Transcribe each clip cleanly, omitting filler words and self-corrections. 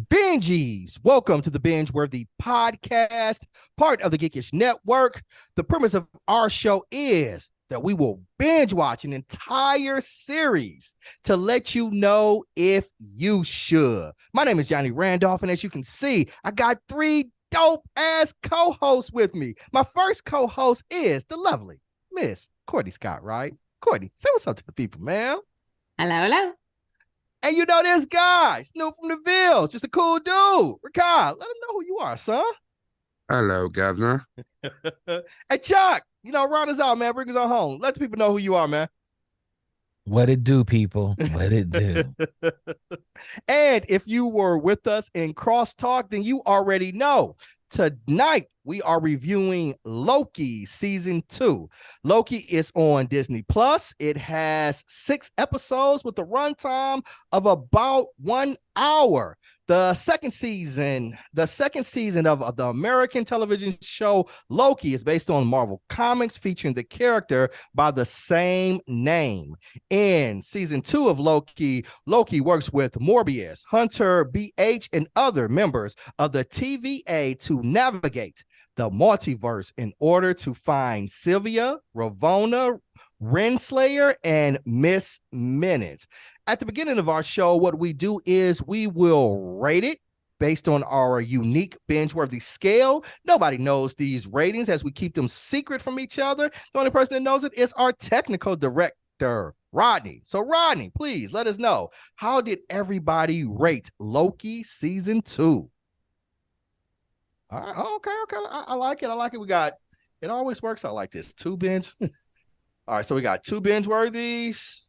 Bingies, welcome to the BingeWorthy podcast, part of the Geekish Network. The premise of our show is that we will binge watch an entire series to let you know if you should. My name is Johnny Randolph, and as you can see, I got three dope-ass co-hosts with me. My first co-host is the lovely Miss Courtney Scott, right? Courtney, say what's up to the people, man. Hello, hello. And you know this guy, Snoop from the Ville, just a cool dude. Ricard, let him know who you are, son. Hello, Governor. Hey, Chuck, round us out, man. Bring us on home. Let the people know who you are, man. What it do, people? What it do? And if you were with us in Crosstalk, then you already know. Tonight, we are reviewing Loki Season 2. Loki is on Disney Plus. It has 6 episodes with a runtime of about 1 hour. The second season of the American television show Loki is based on Marvel Comics, featuring the character by the same name. In Season 2 of Loki, Loki works with Morbius, Hunter, BH, and other members of the TVA to navigate the multiverse in order to find Sylvia, Ravonna, Renslayer, and Miss Minutes. At the beginning of our show, what we do is we will rate it based on our unique binge-worthy scale. Nobody knows these ratings as we keep them secret from each other. The only person that knows it is our technical director, Rodney. So Rodney, please let us know, how did everybody rate Loki Season 2? All right, okay. I like it. We got, it always works out like this. 2 binge. All right, so we got 2 binge-worthies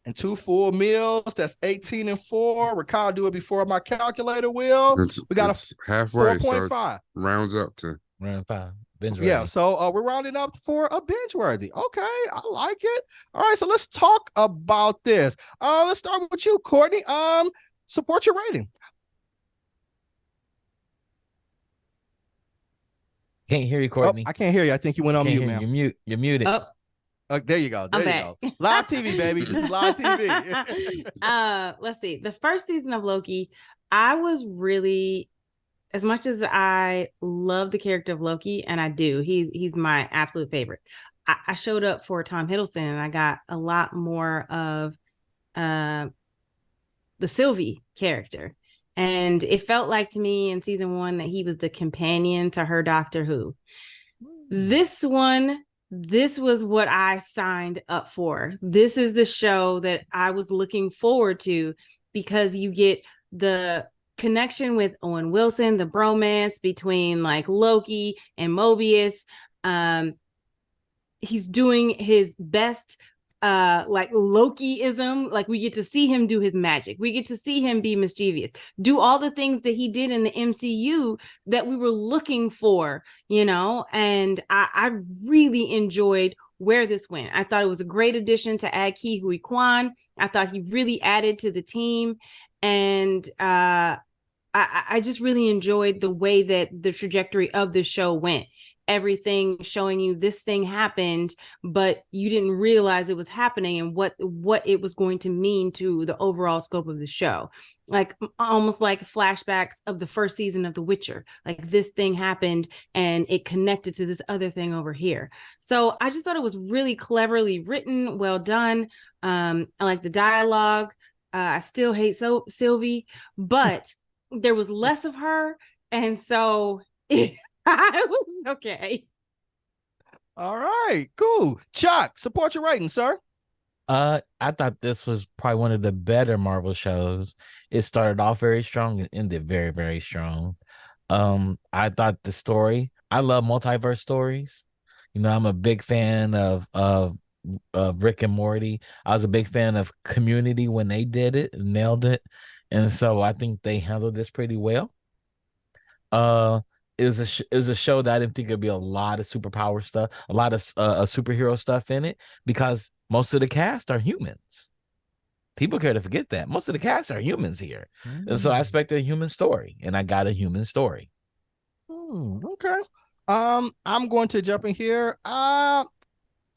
and 2 full meals. That's 18 and 4. Ricardo, do it before my calculator will. We got a halfway, 4.5. so rounds up to Round 5. Binge yeah, worthy. so we're rounding up for a binge-worthy. Okay, I like it. All right, so let's talk about this. Let's start with you, Courtney. Support your rating. Can't hear you, Oh, Courtney. I can't hear you. I think you went on Can't mute, hear you. ma'am. You're muted. Oh, There you go. There I'm you back. go. Live TV, baby. This is live TV. Let's see. The first season of Loki, I was really, as much as I love the character of Loki, and I do, he's my absolute favorite. I showed up for Tom Hiddleston, and I got a lot more of the Sylvie character. And it felt like to me in season 1 that he was the companion to her Doctor Who. This one, this was what I signed up for. This is the show that I was looking forward to, because you get the connection with Owen Wilson, the bromance between like Loki and Mobius. He's doing his best like Lokiism. Like, we get to see him do his magic, we get to see him be mischievous, do all the things that he did in the MCU that we were looking for, and I really enjoyed where this went. I thought it was a great addition to add Ke Huy Quan. I thought he really added to the team, and I just really enjoyed the way that the trajectory of the show went. Everything showing you this thing happened, but you didn't realize it was happening, and what it was going to mean to the overall scope of the show. Like, almost like flashbacks of the first season of The Witcher. Like, this thing happened and it connected to this other thing over here. So I just thought it was really cleverly written, well done. I like the dialogue. I still hate Sylvie, but there was less of her, and so I was okay. All right, cool. Chuck, support your rating, sir. I thought this was probably one of the better Marvel shows. It started off very strong and ended very, very strong. I thought the story, I love multiverse stories. I'm a big fan of Rick and Morty. I was a big fan of Community when they did it and nailed it. And so I think they handled this pretty well. Uh, it was a show that I didn't think there'd be a lot of superpower stuff, a lot of superhero stuff in it, because most of the cast are humans. People care to forget that most of the cast are humans here, and so I expected a human story, and I got a human story. Okay. I'm going to jump in here. I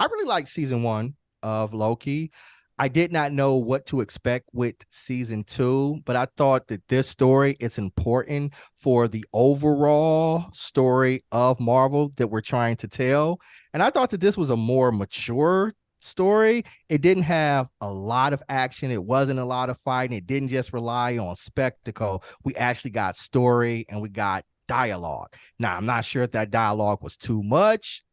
really like season 1 of Loki. I did not know what to expect with season 2, but I thought that this story is important for the overall story of Marvel that we're trying to tell. And I thought that this was a more mature story. It didn't have a lot of action. It wasn't a lot of fighting. It didn't just rely on spectacle. We actually got story and we got dialogue. Now, I'm not sure if that dialogue was too much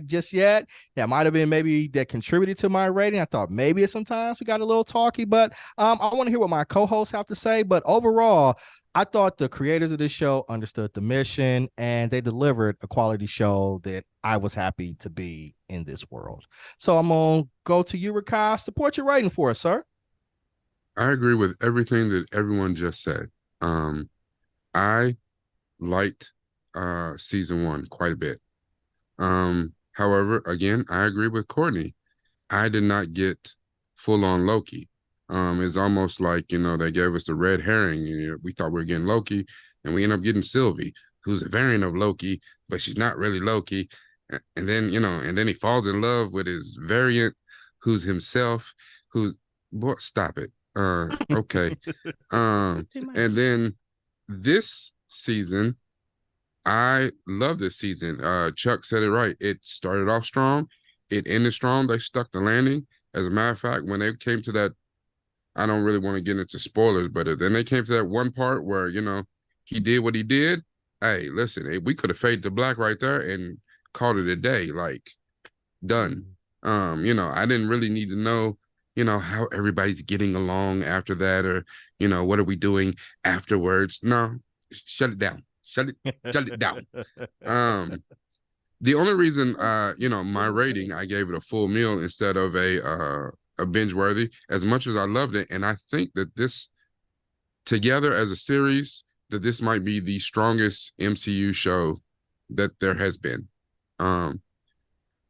just yet. That might have been maybe that contributed to my rating. I thought maybe sometimes we got a little talky, but I want to hear what my co-hosts have to say. But overall, I thought the creators of this show understood the mission and they delivered a quality show that I was happy to be in this world. So I'm gonna go to you, Rakai. Support your rating for us, sir. I agree with everything that everyone just said. I liked season 1 quite a bit. However, again, I agree with Courtney. I did not get full on Loki. It's almost like, they gave us the red herring. We thought we were getting Loki, and we end up getting Sylvie, who's a variant of Loki, but she's not really Loki. And then, and then he falls in love with his variant, who's himself, boy, stop it. Okay. And then this season, I love this season. Chuck said it right. It started off strong. It ended strong. They stuck the landing. As a matter of fact, when they came to that, I don't really want to get into spoilers, but then they came to that one part where, he did what he did. Hey, listen, we could have faded to black right there and called it a day, like done. I didn't really need to know, how everybody's getting along after that, or, what are we doing afterwards? No, shut it down. Shut it down. The only reason, my rating, I gave it a full meal instead of a binge-worthy, as much as I loved it, and I think that this together as a series, that this might be the strongest MCU show that there has been.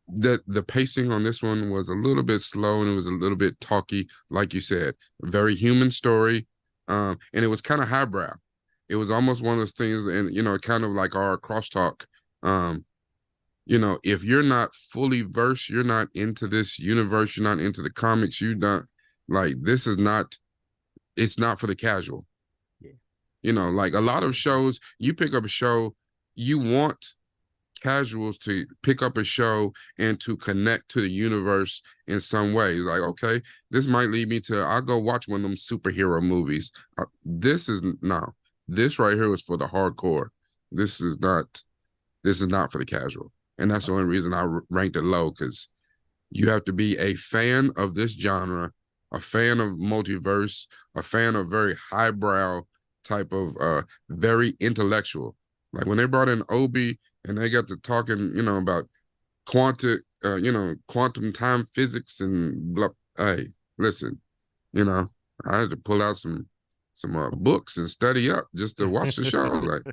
The pacing on this one was a little bit slow and it was a little bit talky, like you said, a very human story, and it was kind of highbrow. It was almost one of those things, and kind of like our crosstalk Um, you know, if you're not fully versed, you're not into this universe, you're not into the comics, you don't like this is not, it's not for the casual. Yeah. You know, like a lot of shows, you pick up a show, you want casuals to pick up a show and to connect to the universe in some way. It's like, okay, this might lead me to, I'll go watch one of them superhero movies. This is no, this right here is for the hardcore. This is not, this is not for the casual. And that's the only reason I ranked it low, because you have to be a fan of this genre, a fan of multiverse, a fan of very highbrow type of very intellectual. Like when they brought in Obi and they got to talking, you know, about quantum time physics and blah. Hey, listen, you know, I had to pull out some books and study up just to watch the show. Like,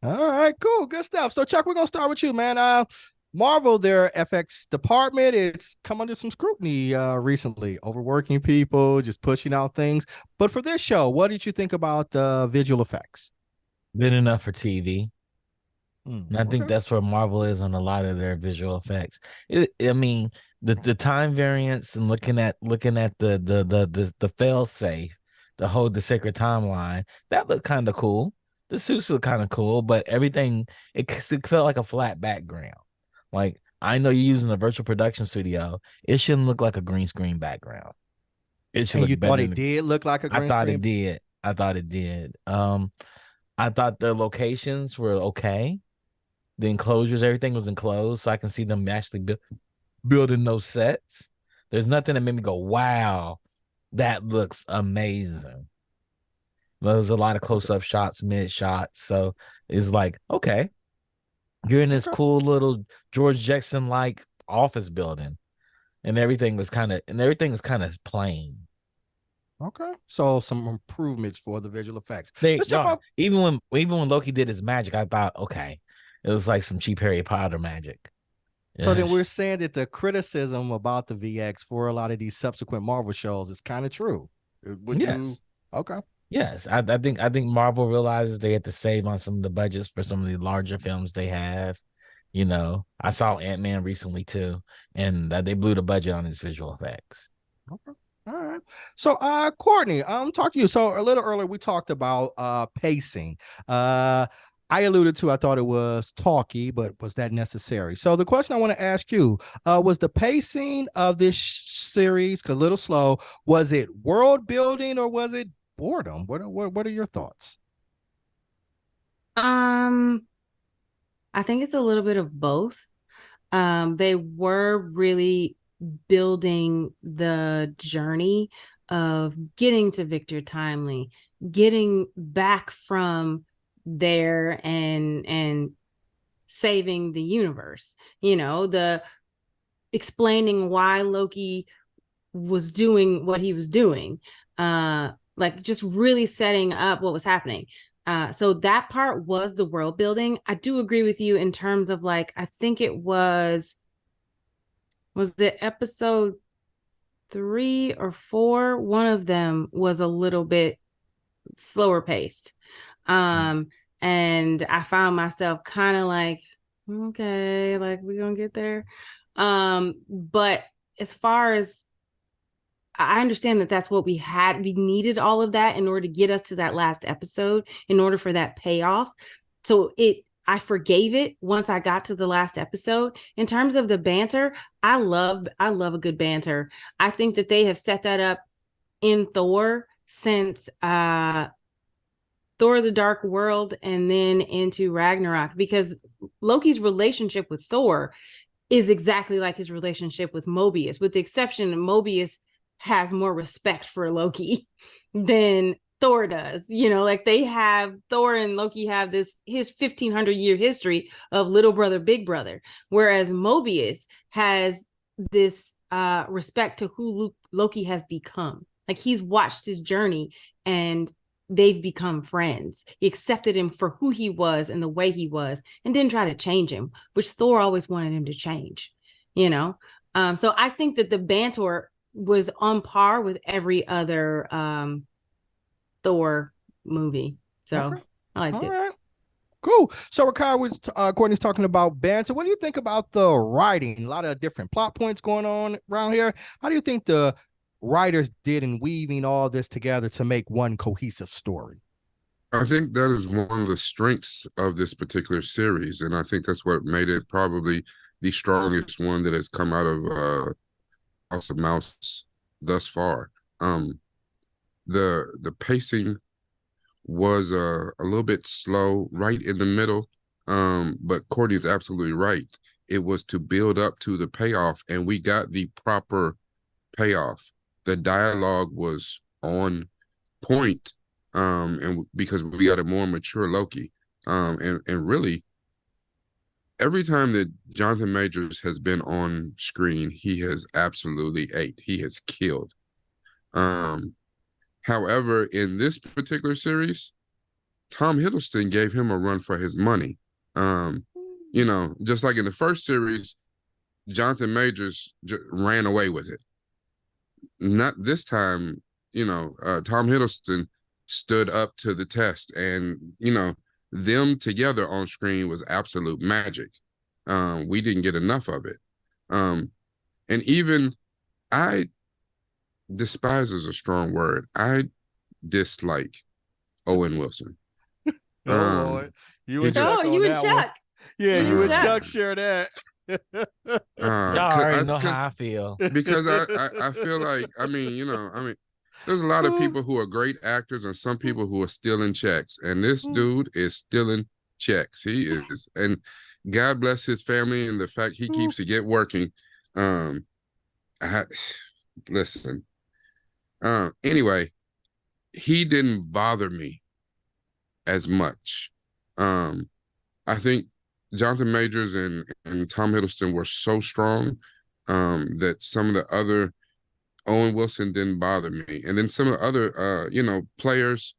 All right, cool, good stuff. So Chuck, we're gonna start with you, man. Marvel, their FX department, it's come under some scrutiny recently, overworking people, just pushing out things. But for this show, what did you think about the visual effects? Good enough for TV. And I think Okay. that's where Marvel is on a lot of their visual effects. I mean, the time variance and looking at the fail safe, the sacred timeline, that looked kind of cool. The suits look kind of cool, but everything it felt like a flat background. Like I know you're using a virtual production studio, it shouldn't look like a green screen background. It should And look you thought better it than did look like a I green thought it screen? did. I thought it did. I thought the locations were okay. The enclosures, everything was enclosed, so I can see them actually building those sets. There's nothing that made me go, wow, that looks amazing. There's a lot of Okay. close-up shots, mid shots. So it's like, okay, you're in this Okay. cool little George Jackson like office building, and everything was kind of plain. Okay. So some improvements for the visual effects. They Let's jump are up. even when Loki did his magic, I thought, okay, it was like some cheap Harry Potter magic. So Yeah. then we're saying that the criticism about the VX for a lot of these subsequent Marvel shows is kind of true. Would you? Yes. Okay. Yes, I think Marvel realizes they have to save on some of the budgets for some of the larger films they have. You know, I saw Ant-Man recently too, and they blew the budget on his visual effects. Okay. All right. So Courtney, talk to you. So a little earlier we talked about pacing. I alluded to I thought it was talky, but was that necessary? So the question I want to ask you, was the pacing of this series a little slow? Was it world building or was it boredom? What are your thoughts? Um, I think it's a little bit of both. They were really building the journey of getting to Victor Timely, getting back from there and saving the universe. You know, the explaining why Loki was doing what he was doing. Like just really setting up what was happening. So that part was the world building. I do agree with you in terms of like, I think it was it episode 3 or 4? One of them was a little bit slower paced. And I found myself kind of like, okay, like we're gonna get there. But as far as I understand that that's what we had. We needed all of that in order to get us to that last episode, in order for that payoff. So I forgave it once I got to the last episode. In terms of the banter, I love a good banter. I think that they have set that up in Thor since Thor the Dark World and then into Ragnarok, because Loki's relationship with Thor is exactly like his relationship with Mobius, with the exception that Mobius has more respect for Loki than Thor does. You know, like Thor and Loki have his 1,500-year history of little brother, big brother, whereas Mobius has this respect to who Loki has become. Like he's watched his journey and they've become friends. He accepted him for who he was and the way he was and didn't try to change him, which Thor always wanted him to change, you know? So I think that the banter was on par with every other Thor movie. So Okay. I liked All it. right. Cool. So Courtney's talking about banter. What do you think about the writing? A lot of different plot points going on around here. How do you think the writers did in weaving all this together to make one cohesive story? I think that is one of the strengths of this particular series, and I think that's what made it probably the strongest one that has come out of House of Mouse thus far. The pacing was a little bit slow right in the middle, but Courtney's absolutely right. It was to build up to the payoff, and we got the proper payoff. The dialogue was on point, and because we got a more mature Loki, and really every time that Jonathan Majors has been on screen, he has absolutely ate. He has killed. Um, However, in this particular series, Tom Hiddleston gave him a run for his money. Just like in the first series, Jonathan Majors ran away with it. Not this time, Tom Hiddleston stood up to the test, and them together on screen was absolute magic. We didn't get enough of it. And even I despise is a strong word. I dislike Owen Wilson. Oh Lord, you and Chuck on you and that Chuck. one. Yeah, you and Chuck. Chuck share that. Y'all already know how I feel. Because I feel like there's a lot of people who are great actors and some people who are stealing checks, and this dude is stealing checks. He is, and God bless his family and the fact he keeps it working. Listen. Anyway, he didn't bother me as much. I think Jonathan Majors and Tom Hiddleston were so strong that some of the other Owen Wilson didn't bother me, and then some of the other players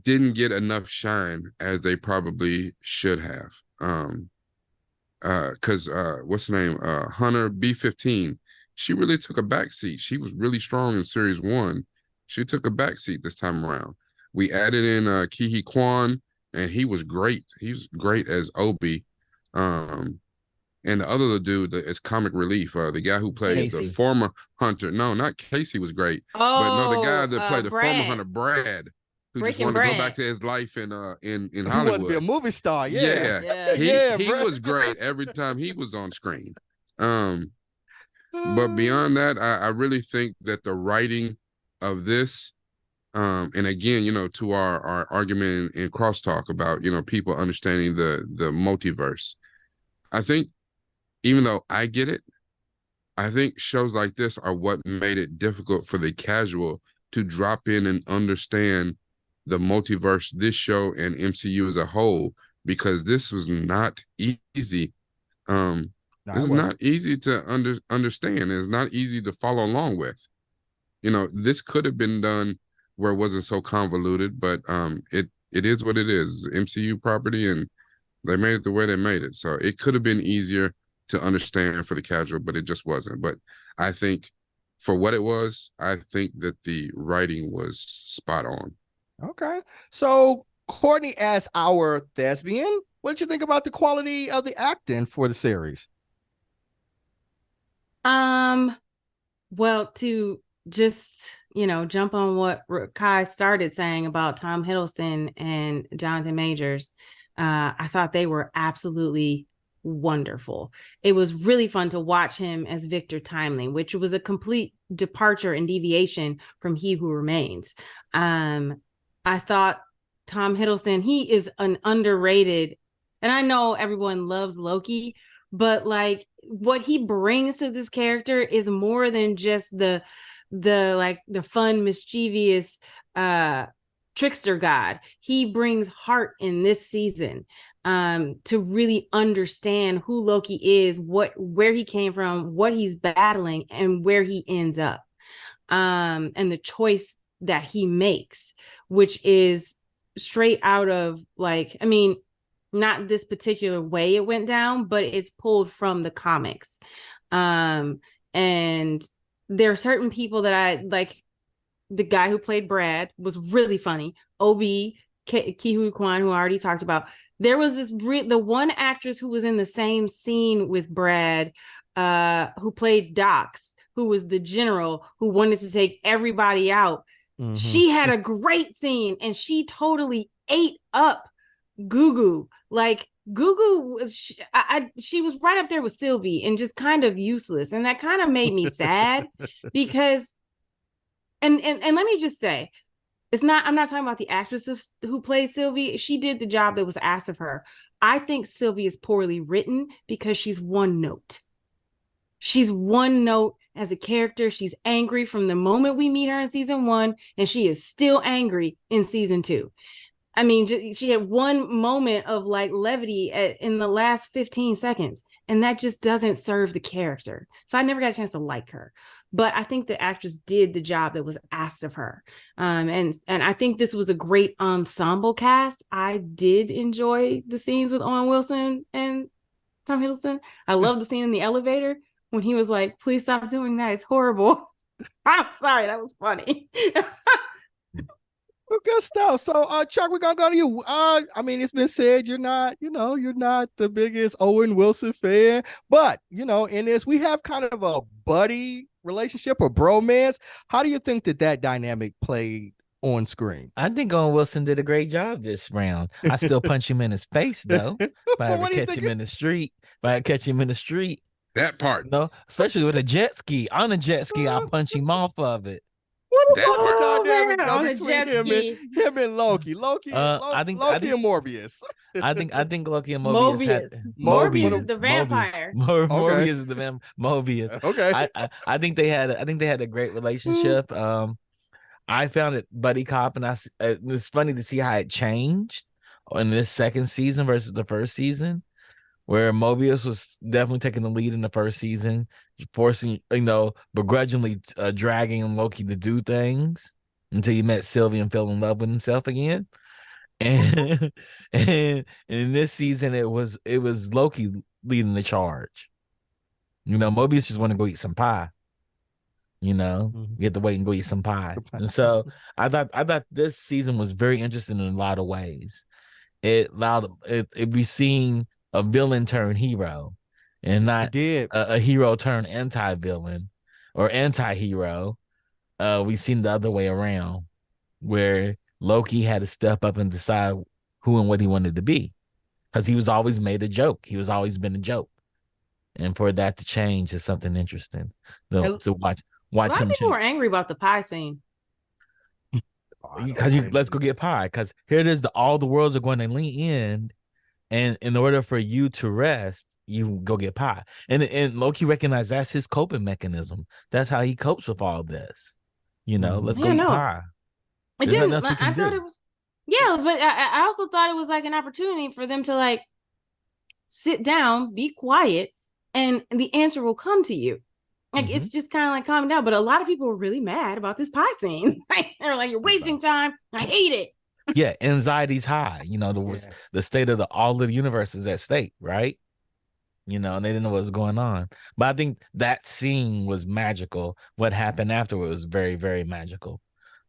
didn't get enough shine as they probably should have. Because what's the name? Hunter B-15. She really took a backseat. She was really strong in series 1. She took a backseat this time around. We added in Ke Quan, and he was great. He was great as Obi. And the other dude is comic relief. The guy who played the former Hunter. No, not Casey was great. But no, the guy that played the former Hunter, Brad, who just wanted to go back to his life in Hollywood. He wanted to be a movie star. Yeah. He was great every time he was on screen. But beyond that, I really think that the writing of this, and again, to our argument in crosstalk about, people understanding the multiverse, I think even though I get it, I think shows like this are what made it difficult for the casual to drop in and understand the multiverse, this show and MCU as a whole, because this was not easy. This is not easy to understand. It's not easy to follow along with. This could have been done where it wasn't so convoluted, but it is what it is. It's MCU property, and they made it the way they made it. So it could have been easier to understand for the casual, but it just wasn't. But I think for what it was, I think that the writing was spot on. Okay. So Courtney, as our thespian, what did you think about the quality of the acting for the series? Well, to just, jump on what Kai started saying about Tom Hiddleston and Jonathan Majors, I thought they were absolutely wonderful. It was really fun to watch him as Victor Timely, which was a complete departure and deviation from He Who Remains. I thought Tom Hiddleston, he is an underrated, and I know everyone loves Loki, but like what he brings to this character is more than just the fun, mischievous trickster god. He brings heart in this season to really understand who Loki is, where he came from, what he's battling, and where he ends up, and the choice that he makes, which is straight out of not this particular way it went down, but it's pulled from the comics. And there are certain people that I like. The guy who played Brad was really funny. Obi, Ki-Hui Kwan, who I already talked about. There was the one actress who was in the same scene with Brad, who played Dox, who was the general who wanted to take everybody out. Mm-hmm. She had a great scene, and she totally ate up Gugu. Like Gugu, she was right up there with Sylvie and just kind of useless, and that kind of made me sad because, and let me just say, I'm not talking about the actress who plays Sylvie. She did the job that was asked of her. I think Sylvie is poorly written because she's one note. She's one note as a character. She's angry from the moment we meet her in season 1, and she is still angry in season 2. I mean, she had one moment of like levity in the last 15 seconds, and that just doesn't serve the character. So I never got a chance to like her. But I think the actress did the job that was asked of her. And I think this was a great ensemble cast. I did enjoy the scenes with Owen Wilson and Tom Hiddleston. I love the scene in the elevator when he was like, please stop doing that. It's horrible. I'm sorry. That was funny. Good stuff. So, Chuck, we're gonna go to you. I mean, it's been said you're not the biggest Owen Wilson fan, but in this we have kind of a buddy relationship, a bromance. How do you think that dynamic played on screen? I think Owen Wilson did a great job this round. I still punch him in his face though. If I ever catch him in the street, that part, especially with a jet ski. On a jet ski, I'll punch him off of it. What about the dynamic between him and Loki? Loki and Morbius. I think Loki and Mobius. Mobius is the vampire. Mobius is the vampire. Mobius. Okay. I think they had a great relationship. I found it buddy cop, and it's funny to see how it changed in this second season versus the first season, where Mobius was definitely taking the lead in the first season, forcing, begrudgingly dragging Loki to do things until he met Sylvie and fell in love with himself again. And and in this season, it was Loki leading the charge. Mobius just wanted to go eat some pie. You have to wait and go eat some pie. And so I thought this season was very interesting in a lot of ways. It allowed it be seen a villain turn hero, and not a hero turn anti-villain or anti-hero. We've seen the other way around, where Loki had to step up and decide who and what he wanted to be, because he was always made a joke. He was always been a joke, and for that to change is something interesting to watch. A lot of people were angry about the pie scene. Because let's go get pie. Because here it is, all the worlds are going to lean in. And in order for you to rest, you go get pie. And Loki recognized that's his coping mechanism. That's how he copes with all this. Let's go eat pie. It didn't. I thought it was. Yeah, but I also thought it was like an opportunity for them to like sit down, be quiet, and the answer will come to you. Like it's just kind of like calming down. But a lot of people were really mad about this pie scene. They're like, "You're wasting time. I hate it." Yeah, anxiety's high. The state of all of the universe is at stake, right? And they didn't know what was going on. But I think that scene was magical. What happened afterward was very, very magical.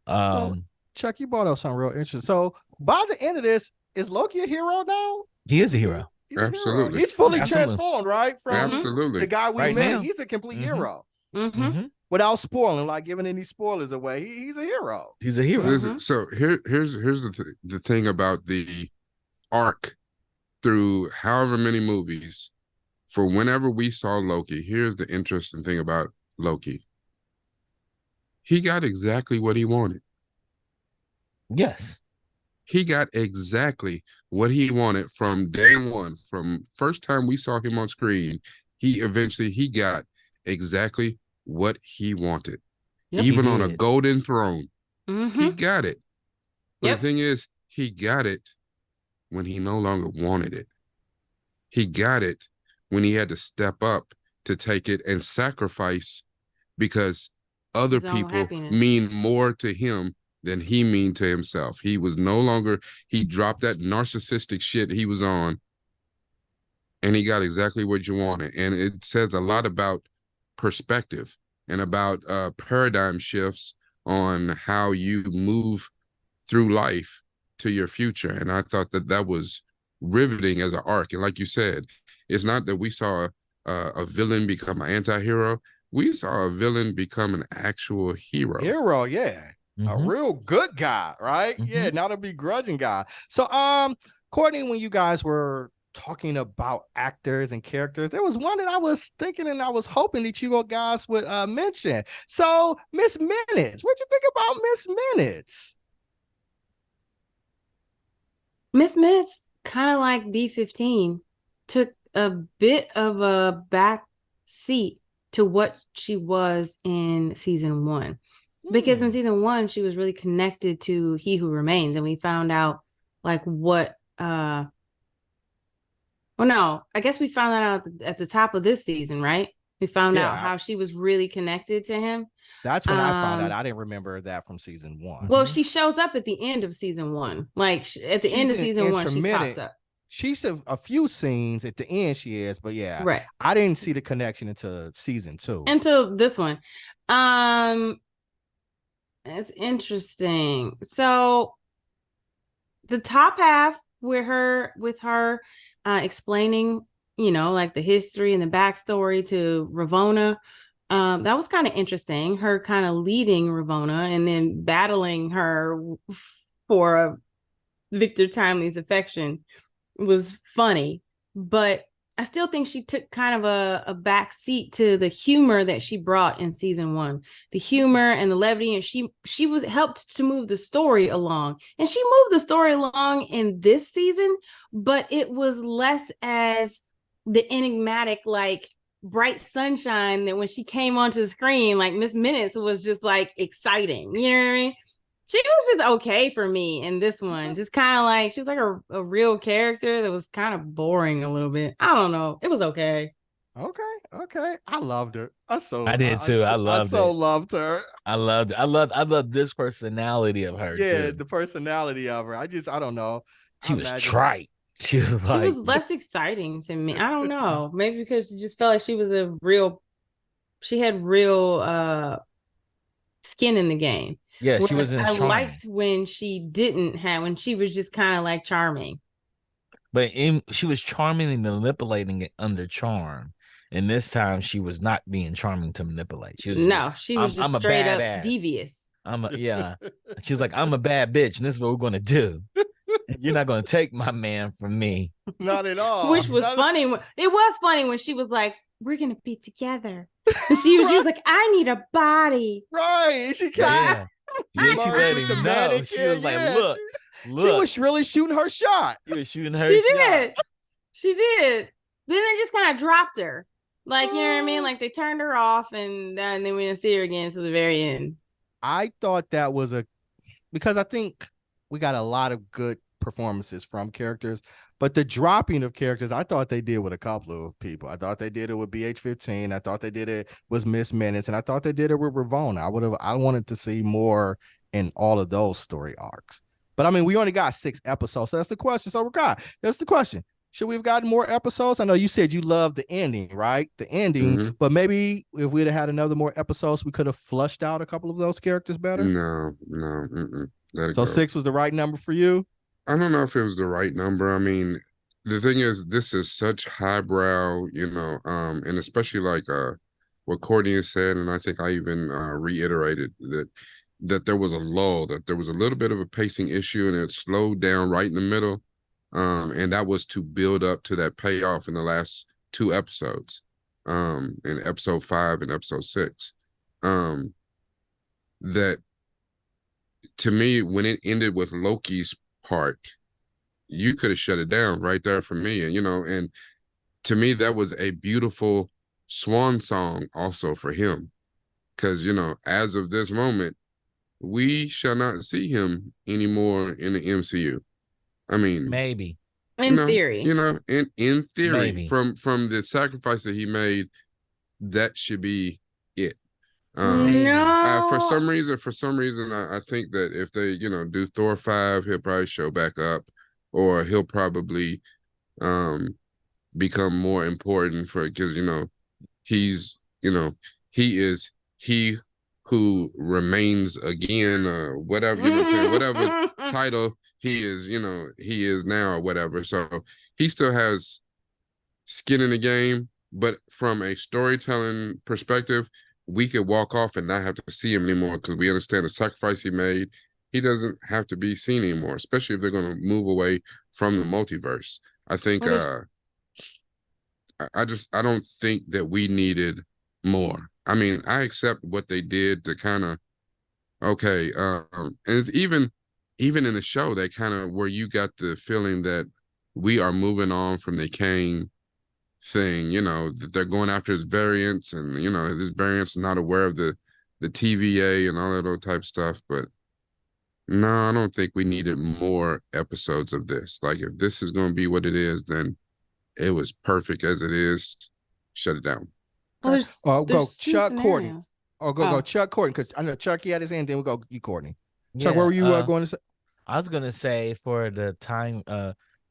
Chuck, you brought up something real interesting. So by the end of this, is Loki a hero now? He is a hero. Absolutely. He's fully transformed, right? From the guy we met. Now. He's a complete hero. Without spoiling, like giving any spoilers away, he's a hero. He's a hero. So here's the thing about the arc through however many movies. For whenever we saw Loki, here's the interesting thing about Loki. He got exactly what he wanted. Yes. He got exactly what he wanted from day one. From first time we saw him on screen, he got exactly what he wanted. Yep, even on a golden throne. He got it. But the thing is, he got it when he no longer wanted it. He got it when he had to step up to take it and sacrifice, because other people mean more to him than he mean to himself. He dropped that narcissistic shit he was on, and he got exactly what you wanted. And it says a lot about perspective and about paradigm shifts on how you move through life to your future. And I thought that was riveting as an arc. And like you said, it's not that we saw a villain become an anti-hero. We saw a villain become an actual hero. Hero, yeah. A real good guy, right? Yeah, not a begrudging guy. So, Courtney, when you guys were talking about actors and characters, there was one that I was thinking and I was hoping that you guys would mention. So, Miss Minutes, what'd you think about Miss Minutes? Miss Minutes, kind of like B-15, took a bit of a back seat to what she was in season 1. Because in season 1, she was really connected to He Who Remains, and we found out like what well, no, I guess we found that out at the top of this season, right? We found out how she was really connected to him. That's when I found out. I didn't remember that from season 1. Well, she shows up at the end of season 1. Like at the end of season 1, she pops up. She's a few scenes at the end. She is, but yeah, right. I didn't see the connection until season 2. Until this one, it's interesting. So the top half with her explaining, like the history and the backstory to Ravonna. That was kind of interesting. Her kind of leading Ravonna and then battling her for Victor Timely's affection was funny, but I still think she took kind of a back seat to the humor that she brought in season 1, the humor and the levity, and she was helped to move the story along, and she moved the story along in this season, but it was less as the enigmatic, like bright sunshine that when she came onto the screen, like Miss Minutes was just like exciting. You know what I mean? She was just okay for me in this one. Just kind of like, she was like a real character that was kind of boring a little bit. I don't know. It was okay. Okay. I loved her. I did too. I loved her. I loved this personality of her too. The personality of her. I don't know. She was trite. She was less exciting to me. I don't know. Maybe because she just felt like she was she had real skin in the game. Yeah, she wasn't. I liked when she was just kind of like charming. But she was charming and manipulating it under charm. And this time she was not being charming to manipulate. She was just straight up devious. She's like, I'm a bad bitch, and this is what we're gonna do. You're not gonna take my man from me. Not at all. Which was funny. It was funny when she was like, we're gonna be together. And she was like, I need a body. Right. She can't. Yeah, she let him know. She was like, look. She was really shooting her shot. She was shooting her shot. She did. Then they just kind of dropped her. Like, you know what I mean? Like they turned her off and then we didn't see her again to the very end. I thought that was because I think we got a lot of good performances from characters, but the dropping of characters, I thought they did with a couple of people. I thought they did it with BH15. I thought they did it with Miss Minutes, and I thought they did it with Ravonna. I wanted to see more in all of those story arcs. But I mean, we only got 6 episodes, so that's the question. So, Rikai, that's the question. Should we have gotten more episodes? I know you said you loved the ending, right? The ending, but maybe if we'd have had another more episodes, we could have flushed out a couple of those characters better. No. So 6 was the right number for you? I don't know if it was the right number. I mean, the thing is, this is such highbrow, and especially like what Courtney has said, and I think I even reiterated that there was a lull, that there was a little bit of a pacing issue, and it slowed down right in the middle, and that was to build up to that payoff in the last 2 episodes, in episode 5 and episode 6. That to me, when it ended with Loki's part, you could have shut it down right there for me. And and to me that was a beautiful swan song also for him, because as of this moment we shall not see him anymore in the MCU. I mean, maybe in theory, in theory, maybe. from the sacrifice that he made, that should be it. No. For some reason, I think that if they, do Thor 5, he'll probably show back up, or he'll probably become more important because he's he is he who remains again, whatever whatever title he is, he is now or whatever. So he still has skin in the game, but from a storytelling perspective, we could walk off and not have to see him anymore because we understand the sacrifice he made. He doesn't have to be seen anymore, especially if they're going to move away from the multiverse. I think I don't think that we needed more. I mean, I accept what they did to kind of and it's even in the show that kind of where you got the feeling that we are moving on from the Kang thing, that they're going after his variants, and his variants are not aware of the TVA and all that old type stuff. But no, I don't think we needed more episodes of this. Like, if this is going to be what it is, then it was perfect as it is. Shut it down. Well, go Chuck Courtney. scenarios. Go Chuck Courtney, because I know Chucky had his hand. Then we'll go you, Courtney. Chuck, Yeah, where were you going to say? I was gonna say for the time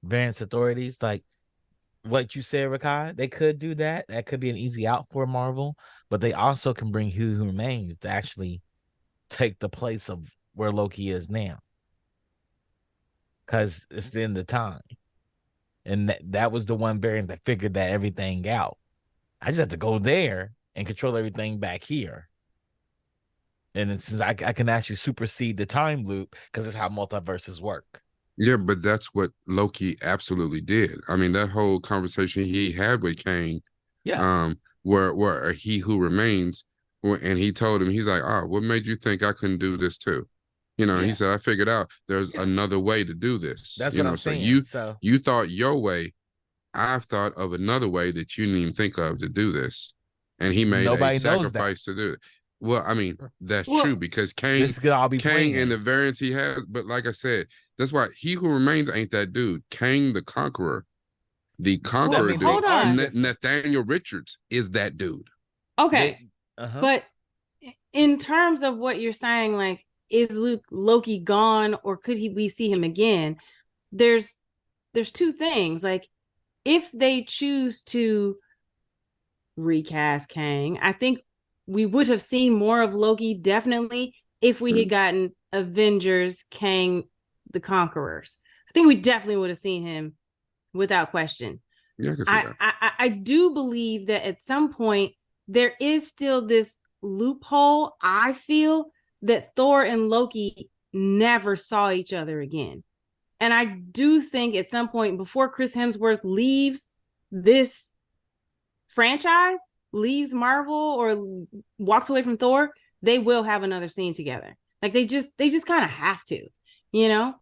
variance authorities, like what you said, Rakai, they could do that. That could be an easy out for Marvel, but they also can bring Who Remains to actually take the place of where Loki is now, because it's the end of time, and that was the one variant that figured that everything out. I just have to go there and control everything back here. And it says I can actually supersede the time loop because it's how multiverses work. Yeah, but that's what Loki absolutely did. I mean, that whole conversation he had with Kang, where He Who Remains, and he told him, he's like, what made you think I couldn't do this too? He said, I figured out there's another way to do this. That's what I'm saying. You thought your way, I've thought of another way that you didn't even think of to do this. And he made a sacrifice to do it. Well, I mean, that's true, because Kang and the variants he has, but like I said, that's why He Who Remains ain't that dude. Kang the Conqueror, dude, hold on. Nathaniel Richards is that dude. Okay. But in terms of what you're saying, like, is Loki gone, or could we see him again? There's two things. Like, if they choose to recast Kang, I think we would have seen more of Loki, definitely, if we had gotten Avengers Kang the Conquerors. I think we definitely would have seen him without question. Yeah, I can see that. I do believe that at some point there is still this loophole. I feel that Thor and Loki never saw each other again. And I do think at some point before Chris Hemsworth leaves this franchise, leaves Marvel, or walks away from Thor, they will have another scene together. Like, they just kind of have to, and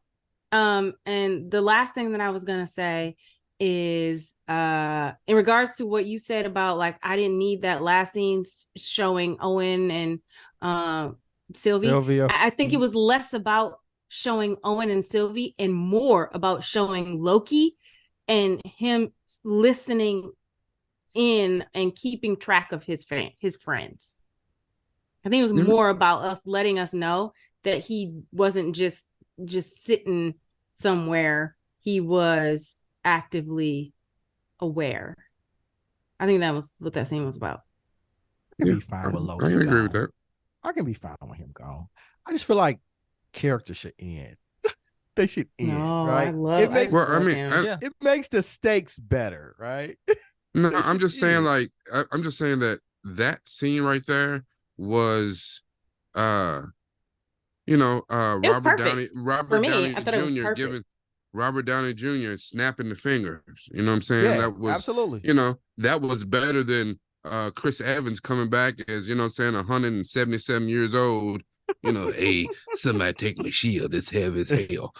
the last thing that I was going to say is in regards to what you said about, like, I didn't need that last scene showing Owen and Sylvie. I think it was less about showing Owen and Sylvie and more about showing Loki and him listening in and keeping track of his friends. I think it was more about us letting us know that he wasn't just sitting somewhere. He was actively aware. I think that was what that scene was about. I can be fine with Loki. I can agree with that. I can be fine with him gone. I just feel like characters should end. They should end, right? It makes the stakes better, right? No, I'm just saying, I'm just saying that scene right there was, Robert Downey Jr. snapping the fingers. You know what I'm saying? Yeah, that was absolutely. That was better than Chris Evans coming back as 177 years old. Hey, somebody take my shield. It's heavy as hell.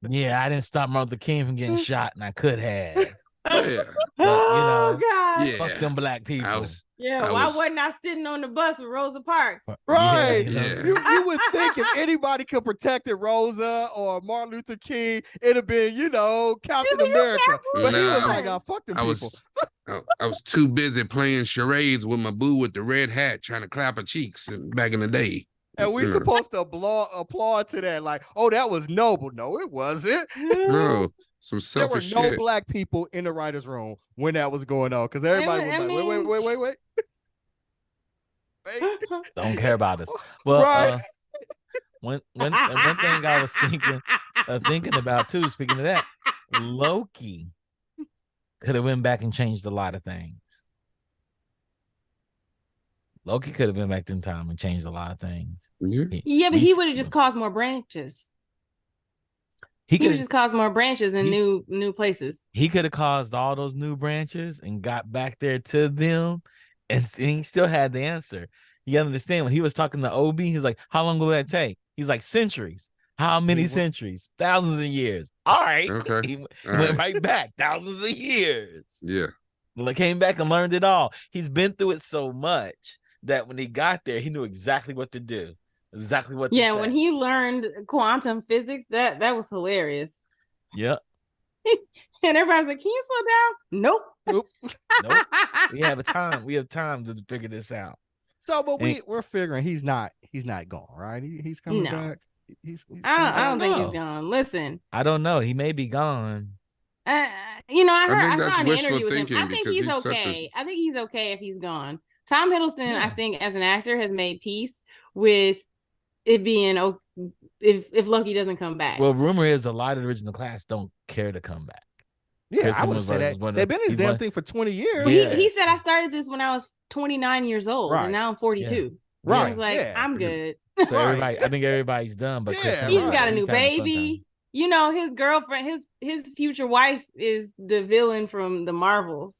Yeah, I didn't stop Martin Luther King from getting shot, and I could have. Yeah. But, God. Yeah. Fuck them black people. Why wasn't I sitting on the bus with Rosa Parks? Right. Yeah. You would think if anybody could protect Rosa or Martin Luther King, it'd have been, Captain America. But he was like, fuck them people. I was too busy playing charades with my boo with the red hat, trying to clap her cheeks back in the day. And we supposed to applaud to that, like, oh, that was noble. No, it wasn't. No, some selfish shit. There were no black people in the writer's room when that was going on, because everybody was wait. Don't care about us. Well, right. one thing I was thinking about too. Speaking of that, Loki could have went back and changed a lot of things. Loki could have been back in time and changed a lot of things. Yeah, but he would have just caused more branches. He would just cause more branches in new places. He could have caused all those new branches and got back there to them, and he still had the answer. You understand when he was talking to OB, he's like, "How long will that take?" He's like, "Centuries." How many centuries? Thousands of years. All right. Okay. He went right back. Thousands of years. Yeah. Well, came back and learned it all. He's been through it so much that when he got there, he knew exactly what to do. Exactly what to say. When he learned quantum physics, that was hilarious. Yep. And everybody's like, "Can you slow down?" Nope. We have time to figure this out. So, but we're figuring he's not gone, right? He's coming back. I don't think he's gone. Listen, I don't know. He may be gone. I saw an interview with him. I think he's okay. I think he's okay if he's gone. Tom Hiddleston, I think, as an actor, has made peace with it being if Loki doesn't come back. Well, rumor is a lot of the original cast don't care to come back. Yeah, I would say that. They've been in this damn thing for 20 years. Well, he said, "I started this when I was 29 years old, and now I'm 42." Yeah. Right. I was like, "I'm good." So I think everybody's done, but Chris he just got a new baby. You know, his girlfriend, his future wife is the villain from the Marvels.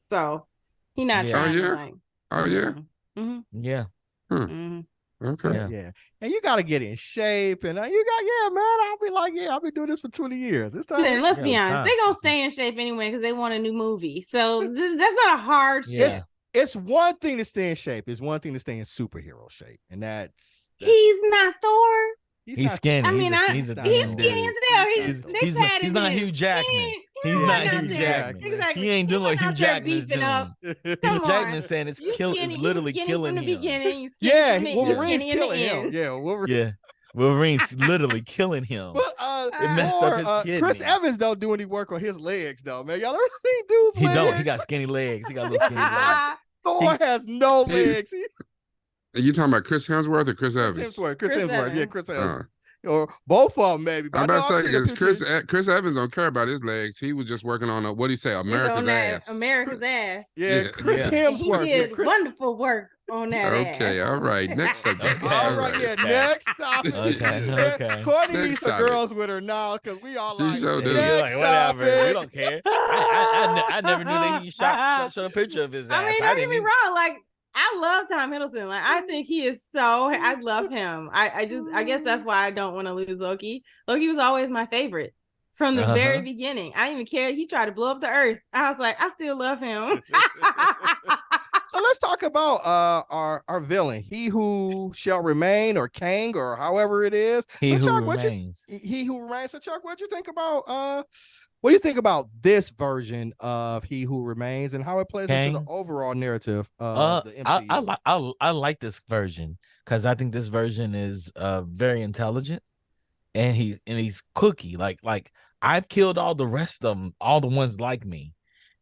So he not trying to like. Oh yeah. Mm-hmm. Yeah. Mm-hmm. Okay. Yeah. And you got to get in shape, and man, I'll be like, I've been doing this for 20 years. It's time. Then let's be honest, they gonna stay in shape anyway because they want a new movie. So that's not a hard shit. It's one thing to stay in shape. It's one thing to stay in superhero shape, and that's he's not Thor. He's skinny. I mean, he's skinny as hell. He's not Hugh Jackman. He's not Hugh Jackman. Exactly. He ain't doing what Hugh Jackman is doing. Hugh Jackman's saying it's literally killing him. Yeah, Wolverine's killing him. Yeah, Wolverine's literally killing him. It messed up his kidney. Chris Evans don't do any work on his legs though, man. Y'all ever seen dude's legs? He don't. He got skinny legs. He got little skinny legs. Thor has no legs. Are you talking about Chris Hemsworth or Chris Evans? Chris Hemsworth. Yeah, Chris Evans. Or both of them, maybe. I'm about to say, because Chris Evans don't care about his legs. He was just working on what do you say, America's ass. America's ass. Yeah, Chris Hemsworth. He did wonderful work on that. Okay, all right. Next subject. All right, next topic. Okay. Courtney needs some girls with her now because we all like, next topic. We don't care. I never knew that he showed a picture of his ass. I mean, don't get me wrong. Like, I love Tom Hiddleston. Like, I think he is I love him. I guess that's why I don't want to lose Loki. Loki was always my favorite from the very beginning. I didn't even care. He tried to blow up the earth. I was like, I still love him. So let's talk about our villain, he who shall remain, or Kang, or however it is. He who remains. He who remains. So Chuck, what do you think about what do you think about this version of He Who Remains and how it plays into the overall narrative of the MCU? I like this version because I think this version is very intelligent, and he's cookie. Like I've killed all the rest of them, all the ones like me,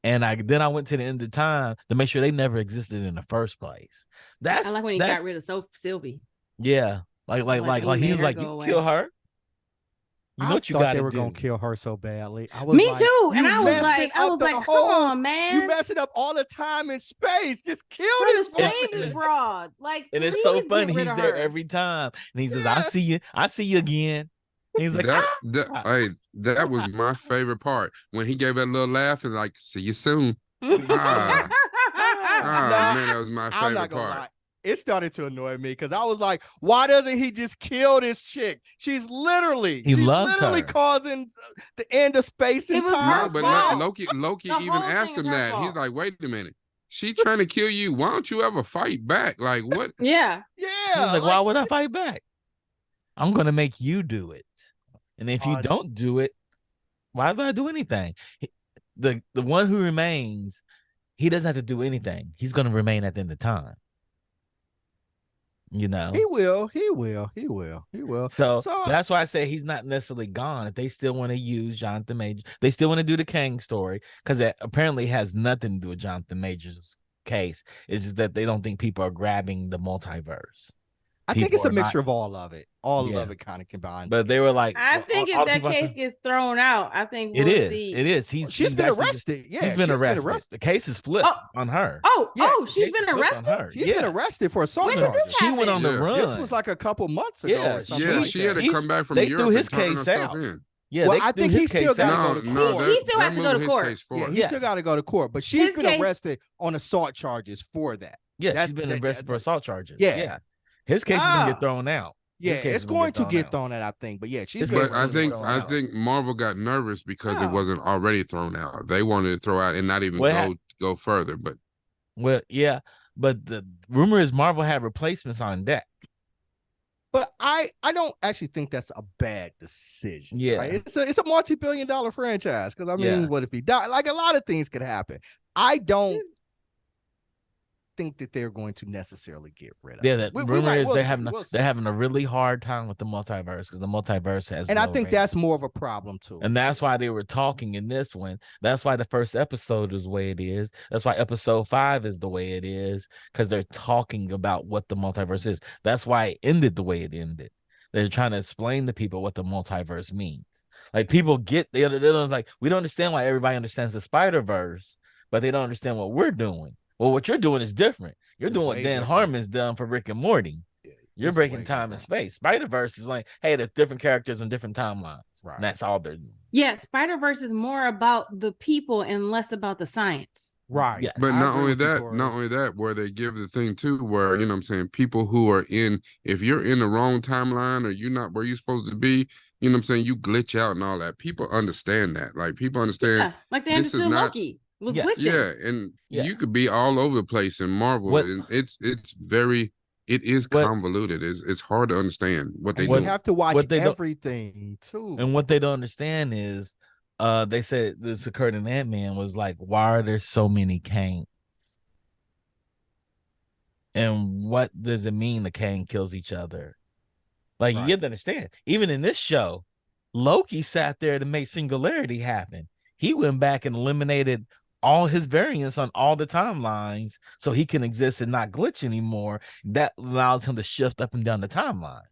and then I went to the end of time to make sure they never existed in the first place. I like when he got rid of Sylvie. Yeah, like he was like, "You kill her." You know what you got to do. They were gonna kill her so badly. Me too. And I was like, come on, man. You mess it up all the time in space. Just kill this. Save this broad. Like, and it's so funny. He's there every time, and he says, "I see you again." And he's like, that was my favorite part when he gave that little laugh and like, "See you soon." Man, that was my favorite part. It started to annoy me because I was like, why doesn't he just kill this chick? She's literally causing the end of space and time. No, but Loki even asked him that. He's like, wait a minute. She trying to kill you. Why don't you ever fight back? Like, what? Yeah. He's like, why would I fight back? I'm going to make you do it. And if you don't do it, why would I do anything? The one who remains, he doesn't have to do anything. He's going to remain at the end of time. You know, he will. So that's why I say he's not necessarily gone. If they still want to use Jonathan Majors, they still want to do the Kang story because it apparently has nothing to do with Jonathan Majors' case. It's just that they don't think people are grabbing the multiverse. I think people it's a are not. mixture of all of it. All Yeah. of it kind of combined. But they were like, I well, think all if that people case gets thrown out, I think we'll see. It is. She's been actually arrested. Yeah, he's been she's been arrested. arrested. The case is flipped Oh, on her. Yeah, she's Case is been flipped on arrested. her. She's Yes. been arrested for assault When did charges. this She happen? went on the Yeah. run. This was like a couple months ago Yeah, or something Yeah, like she that. had to He's- come back from they Europe threw his and turn case herself out. in. Yeah, Well, they I threw think his he still case gotta out. go to No, court. He still they're has to go to moving his court. case Yeah, forward. he Yes. still got to go to court, but she's His been case- arrested on assault charges for that. Yeah, she's been arrested for assault charges. Yeah. His case is gonna Oh. get thrown out. Yeah, His case it's is gonna going to get out. thrown out, I think. But yeah, she's His been case But is I gonna arrested. get think thrown I out. think Marvel got nervous because it Oh. wasn't already thrown out. They wanted to throw out and not even Well, go further. But Well, yeah, but the rumor is Marvel had replacements on deck. But I don't actually think that's a bad decision. Yeah. Right? It's a multi-billion-dollar franchise. Because I mean, Yeah. what if he died? Like a lot of things could happen. I don't think that they're going to necessarily get rid of Yeah, it. that rumor might- is we'll they're see, having we'll see. they're having a really hard time with the multiverse because the multiverse has And I low think ratings. that's more of a problem too. And that's why they were talking in this one. That's why the first episode is the way it is. That's why episode 5 is the way it is, because they're talking about what the multiverse is. That's why it ended the way it ended. They're trying to explain to people what the multiverse means. Like people get they're like, we don't understand why everybody understands the Spider-Verse, but they don't understand what we're doing. Well, what you're doing is different. You're It's doing what way Dan different. Harmon's done for Rick and Morty. You're It's breaking way time and different. space. Spider-Verse is like, hey, there's different characters and different timelines. Right. And that's all they're doing. Yeah, Spider-Verse is more about the people and less about the science. Right. Yeah. But I not agree only with you, that, Corey. not only that, where they give the thing too, where you know what I'm saying, people who are if you're in the wrong timeline or you're not where you're supposed to be, you know what I'm saying, you glitch out and all that. People understand that. Like people understand. Yeah, like they this is understood not- Loki was Yes. glitching. Yeah, and Yes. you could be all over the place in Marvel, What- and it is What- convoluted. It's hard to understand what they And do. you have to watch what they don't- everything too. And what they don't understand is they said this occurred in Ant-Man was like, why are there so many Kangs? And what does it mean the Kang kills each other? Like Right. you have to understand, even in this show, Loki sat there to make Singularity happen. He went back and eliminated all his variants on all the timelines so he can exist and not glitch anymore. That allows him to shift up and down the timeline.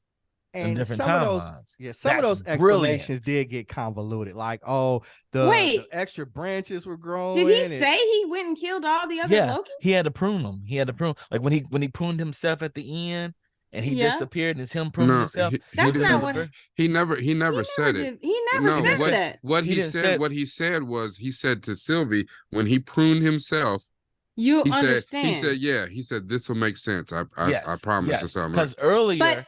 and different some of those, timelines. some of That's those explanations brilliant. did get convoluted. Like, oh, the Wait. extra branches were growing. Did he and- say he went and killed all the other Yeah, Loki? he had to prune them. He had to prune, like when he pruned himself at the end and he Yeah. disappeared and it's him pruning No, himself. That's didn't- not what he never said it. He never No, said what, that. what He he didn't said, say- what he said was, he said to Sylvie when he pruned himself, You he understand. said, this will make sense. I promise or something. Because earlier, But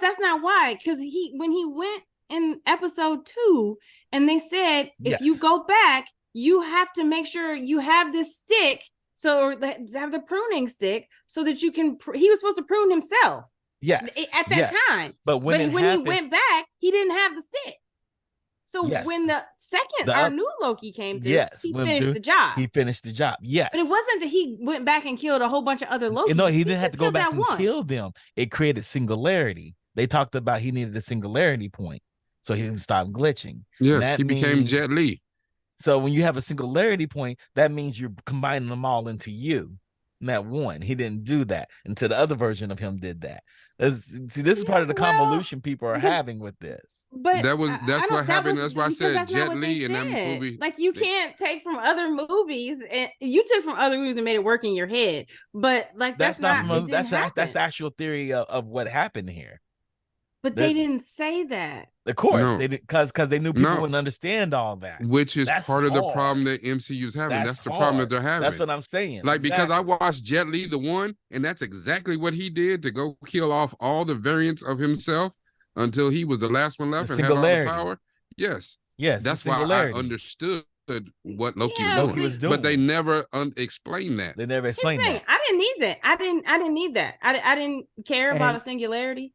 that's not why. Because when he went in episode 2, and they said if you Yes. go back, you have to make sure you have this stick, or have the pruning stick, so that you can. He was supposed to prune himself yes, at that yes. time. But when But it when happened, he went back, he didn't have the stick. So Yes. when the second The our up- new Loki came through, Yes, he when finished through, the job. he finished the job. Yes, But it wasn't that he went back and killed a whole bunch of other Lokis. No, he didn't have just to go killed back that and one. kill them. It created singularity. They talked about he needed a singularity point, so he didn't stop glitching. yes, that he became means- Jet Li. So when you have a singularity point, that means you're combining them all into you. And that one, he didn't do that until the other version of him did that. See, this is part of the Well, convolution people are but- having with this. But That's I what don't- happened. was That's why I because said that's not Jet what Li they in that said. movie. Like you can't take from other movies, and you took from other movies and made it work in your head. But like that's not. from It didn't that's happen. the actual theory of what happened here. But they didn't say that. Of course, No. they did because they knew people No. wouldn't understand all that. Which is That's part of the hard. problem that MCU's having. That's the problem that hard. they're having. That's what I'm saying. Like, because I Exactly. watched Jet Li the one, and that's exactly what he did to go kill off all the variants of himself until he was the last one left The and had all the singularity. power. Yes, Yes, that's the why I singularity. understood what Loki Yeah, was Loki doing. was doing. But they never explained that. They never Here's the explained thing, that. I didn't need that. I didn't need that. I didn't care about And- a singularity.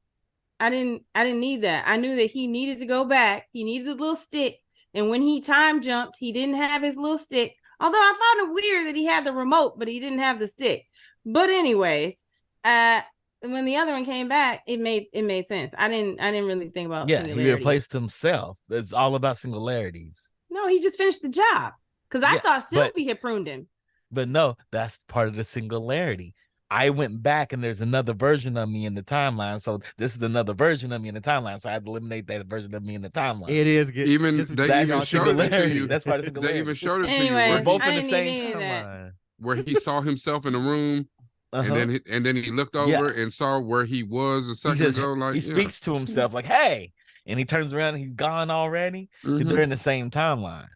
I didn't need that. I knew that he needed to go back. He needed a little stick. And when he time jumped, he didn't have his little stick. Although I found it weird that he had the remote, but he didn't have the stick. But anyways, when the other one came back, it made sense. I didn't really think about Yeah, he singularity. replaced himself. It's all about singularities. No, he just finished the job. Because I Yeah, thought but- Sylvie had pruned him. But no, that's part of the singularity. I went back and there's another version of me in the timeline. So this is another version of me in the timeline. So I had to eliminate that version of me in the timeline. It is good. Even Just they between even y'all showed it to singularity. you. That's part of They singularity. even showed it to you Anyway, We're where both he, in the didn't same need any of that. timeline. where he saw himself in the room, Uh-huh. and then he looked over and saw where he was a he second just ago. Like he speaks to himself like, "Hey," and he turns around and he's gone already. Mhm. They're in the same timeline,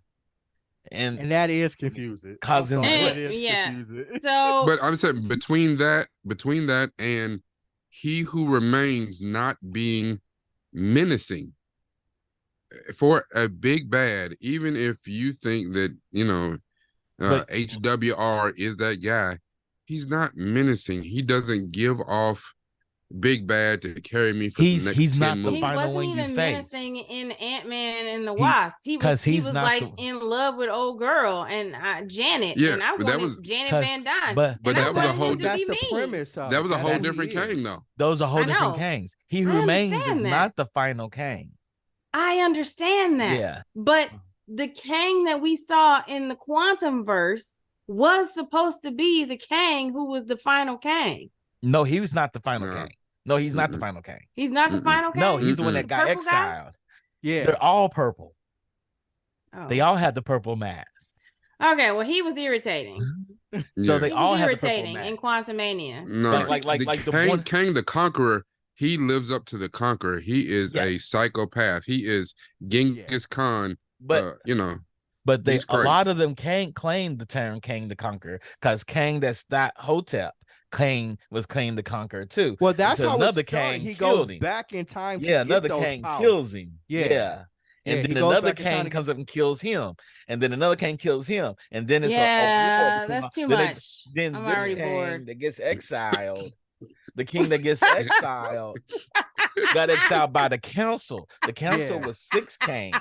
and that is confusing. I'm causing sorry, glitch. that is Yeah. confusing. So But I'm saying between that and he who remains not being menacing for a big bad, even if you think that But HWR is that guy, he's not menacing. He doesn't give off big bad to carry me for the next he's 10 not the movies. he final wasn't one you even face. menacing in Ant-Man and the He- Wasp. He 'cause he's was not like the- in love with old girl and Janet. Yeah, and I but that wanted was- Janet 'cause- Van Dyne. but and that I was a wanted whole him to that's be the mean. premise of that was a That's whole who he different is. Kang, though. Those are whole I different know. Kangs. He who I remains is understand that. not the final Kang. I understand that. Yeah. But the Kang that we saw in the Quantum Verse was supposed to be the Kang who was the final Kang. No, he was not the final No. Kang. No, he's not the Mm-mm. final Kang. He's not the Mm-mm. final Kang? No, he's the one that The got purple guy? exiled. Yeah. They're all purple. Oh. They all had the purple mask. Okay, well, he was irritating. So Yeah. they He all was had the purple irritating in mask. Quantumania. No, Like the Kang, one- Kang the Conqueror, he lives up to the Conqueror. He is a Yes. psychopath. He is Genghis Khan. But But He's a crazy. lot of them can't claim the term Kang the Conqueror because Kang that's not Hotep was claimed the Conqueror too. Well, that's Until how another it started. Kang He killed goes him. back in time to Yeah, get another those Kang powers. kills him. Yeah. Yeah. And Yeah, he then goes another back in time Kang to comes up and kills him. And then another Kang kills him. And then it's a war Yeah, between that's too then much. Then I'm this already Kang bored. that gets exiled. The king that gets exiled got exiled by the council. The council Yeah. was 6 Kang.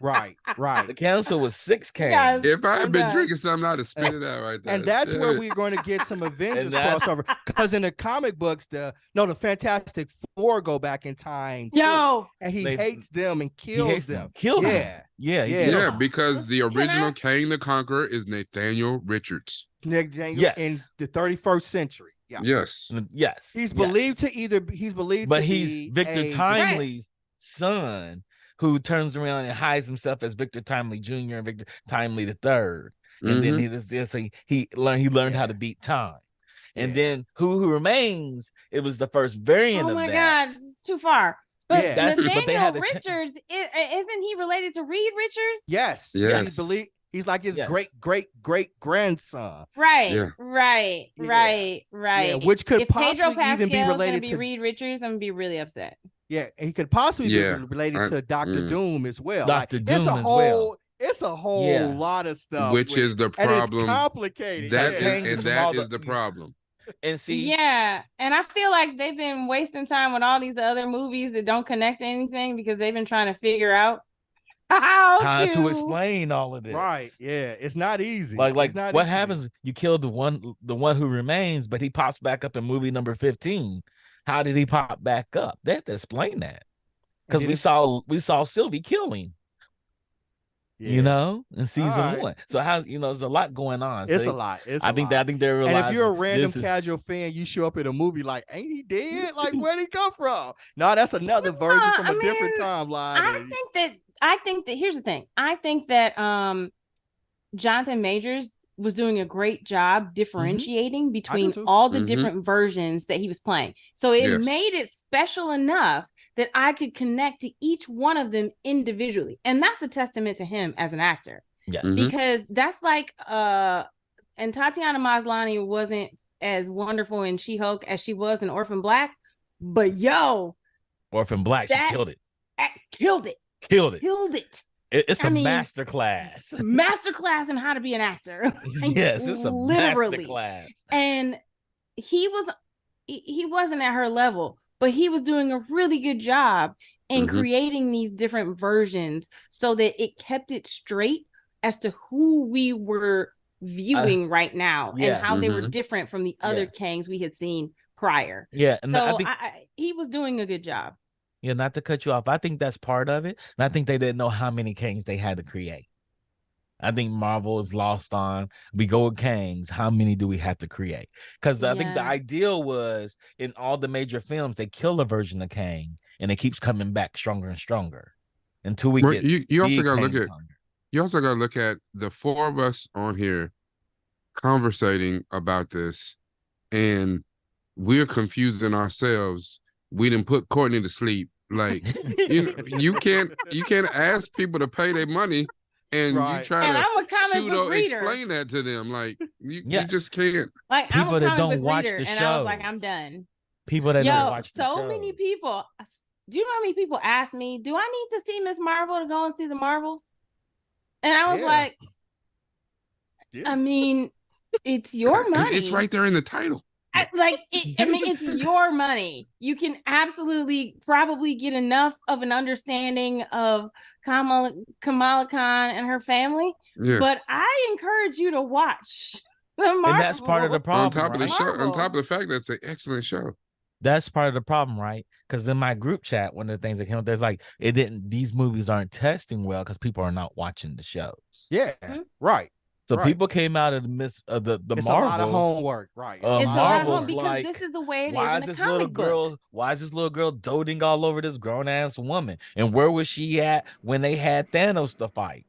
Right. The council was 6 Kang. Guys, If I had I'm been done. drinking something, I'd have spit it out right there. And that's where Yeah. we're going to get some Avengers that's- crossover. Because in the comic books, the Fantastic Four go back in time. too. Yo, And he They- hates them and He kills hates them. them. Kills Yeah. them. Yeah. He Yeah. kills Yeah, them. because the Can I- original Kang the Conqueror is Nathaniel Richards. Nick Daniel Yes. in the 31st century. Yeah. Yes. Yes. He's yes. believed to But be he's Victor a- Timely's son who turns around and hides himself as Victor Timely Jr. and Victor Timely the third. And then Mhm. he learned how to beat time. And then who remains, it was the first variant oh of my that. God, it's too far. But Yeah. That's- Nathaniel but they had to cha- Richards, isn't he related to Reed Richards? Yes. Yes. He's like his Yes. great grandson. Right, Yeah. right, Yeah. right, right. Yeah, which could if Pedro possibly even be Pascal's related gonna be to Reed Richards, I'm gonna be really upset. Yeah, and he could possibly Yeah. be related to Doctor Doom as well. Dr. It's Doom a as whole, well. It's a whole Yeah. lot of stuff, Which is the and problem. it's complicated. That yeah. Kang is, is and from all that the- is the problem. And see, Yeah, and I feel like they've been wasting time with all these other movies that don't connect to anything because they've been trying to figure out how to explain all of this. Right. Yeah. It's not easy. Like It's not what easy. happens? You kill the one who remains, but he pops back up in movie number 15. How did he pop back up? They have to explain that. Because did we saw Sylvie kill him, Yeah. in season All right. 1. So there's a lot going on. It's So a lot. I think they're And if you're a realizing random this is- casual fan, you show up in a movie like, ain't he dead? Like, where'd he come from? No, that's another version from a different timeline. I think that here's the thing. I think that Jonathan Majors was doing a great job differentiating between too. all the Mhm. different versions that he was playing. So it Yes. made it special enough that I could connect to each one of them individually. And that's a testament to him as an actor. Yeah. Mhm. Because that's like and Tatiana Maslany wasn't as wonderful in She-Hulk as she was in Orphan Black, but yo, Orphan Black. She that- killed it. killed it. Killed it. Killed it. It's I a mean, masterclass. Masterclass in how to be an actor. Like, Yes, it's a literally. masterclass. And he wasn't at her level, but he was doing a really good job in Mhm. creating these different versions so that it kept it straight as to who we were viewing right now yeah. and how they were Mhm. different from the other Kangs we had seen prior. Yeah, and So I think he was doing a good job. yeah, not to cut you off. I think that's part of it. And I think they didn't know how many Kangs they had to create. I think Marvel is lost on. We go with Kangs. How many do we have to create? Because I think the Yeah. ideal was in all the major films, they kill a version of Kang and it keeps coming back stronger and stronger until we Well, get you also big got to look Kang at hunger. you also got to look at the four of us on here conversating about this, and we're confusing ourselves. We didn't put Courtney to sleep. Like, you can't ask people to pay their money and you Right. try And to I'm a comic book pseudo reader. explain that to them. Like, you Yes. just can't. Like, I'm People a that comic don't book watch reader, the and I was like, shows. I'm done. People that don't Yo, watch the so show. many people. Do you know how many people ask me, do I need to see Miss Marvel to go and see the Marvels? And I was Yeah. like, Yeah. I mean, it's your money. It's right there in the title. I mean, it's your money. You can absolutely probably get enough of an understanding of Kamala Khan and her family. Yeah. But I encourage you to watch the Marvel. And that's part of the problem, On top of the right? show, on Marvel. top of the fact that it's an excellent show. That's part of the problem, right? Because in my group chat, one of the things that came up, there's like, these movies aren't testing well because people are not watching the shows. Yeah. Mhm. Right. So Right. people came out of the midst of the It's Marvels. a lot of homework, right? It's a lot of Marvel's homework because like, this is the way it why is is in the this little comic book. girl? Why is this little girl doting all over this grown ass woman? And where was she at when they had Thanos to fight?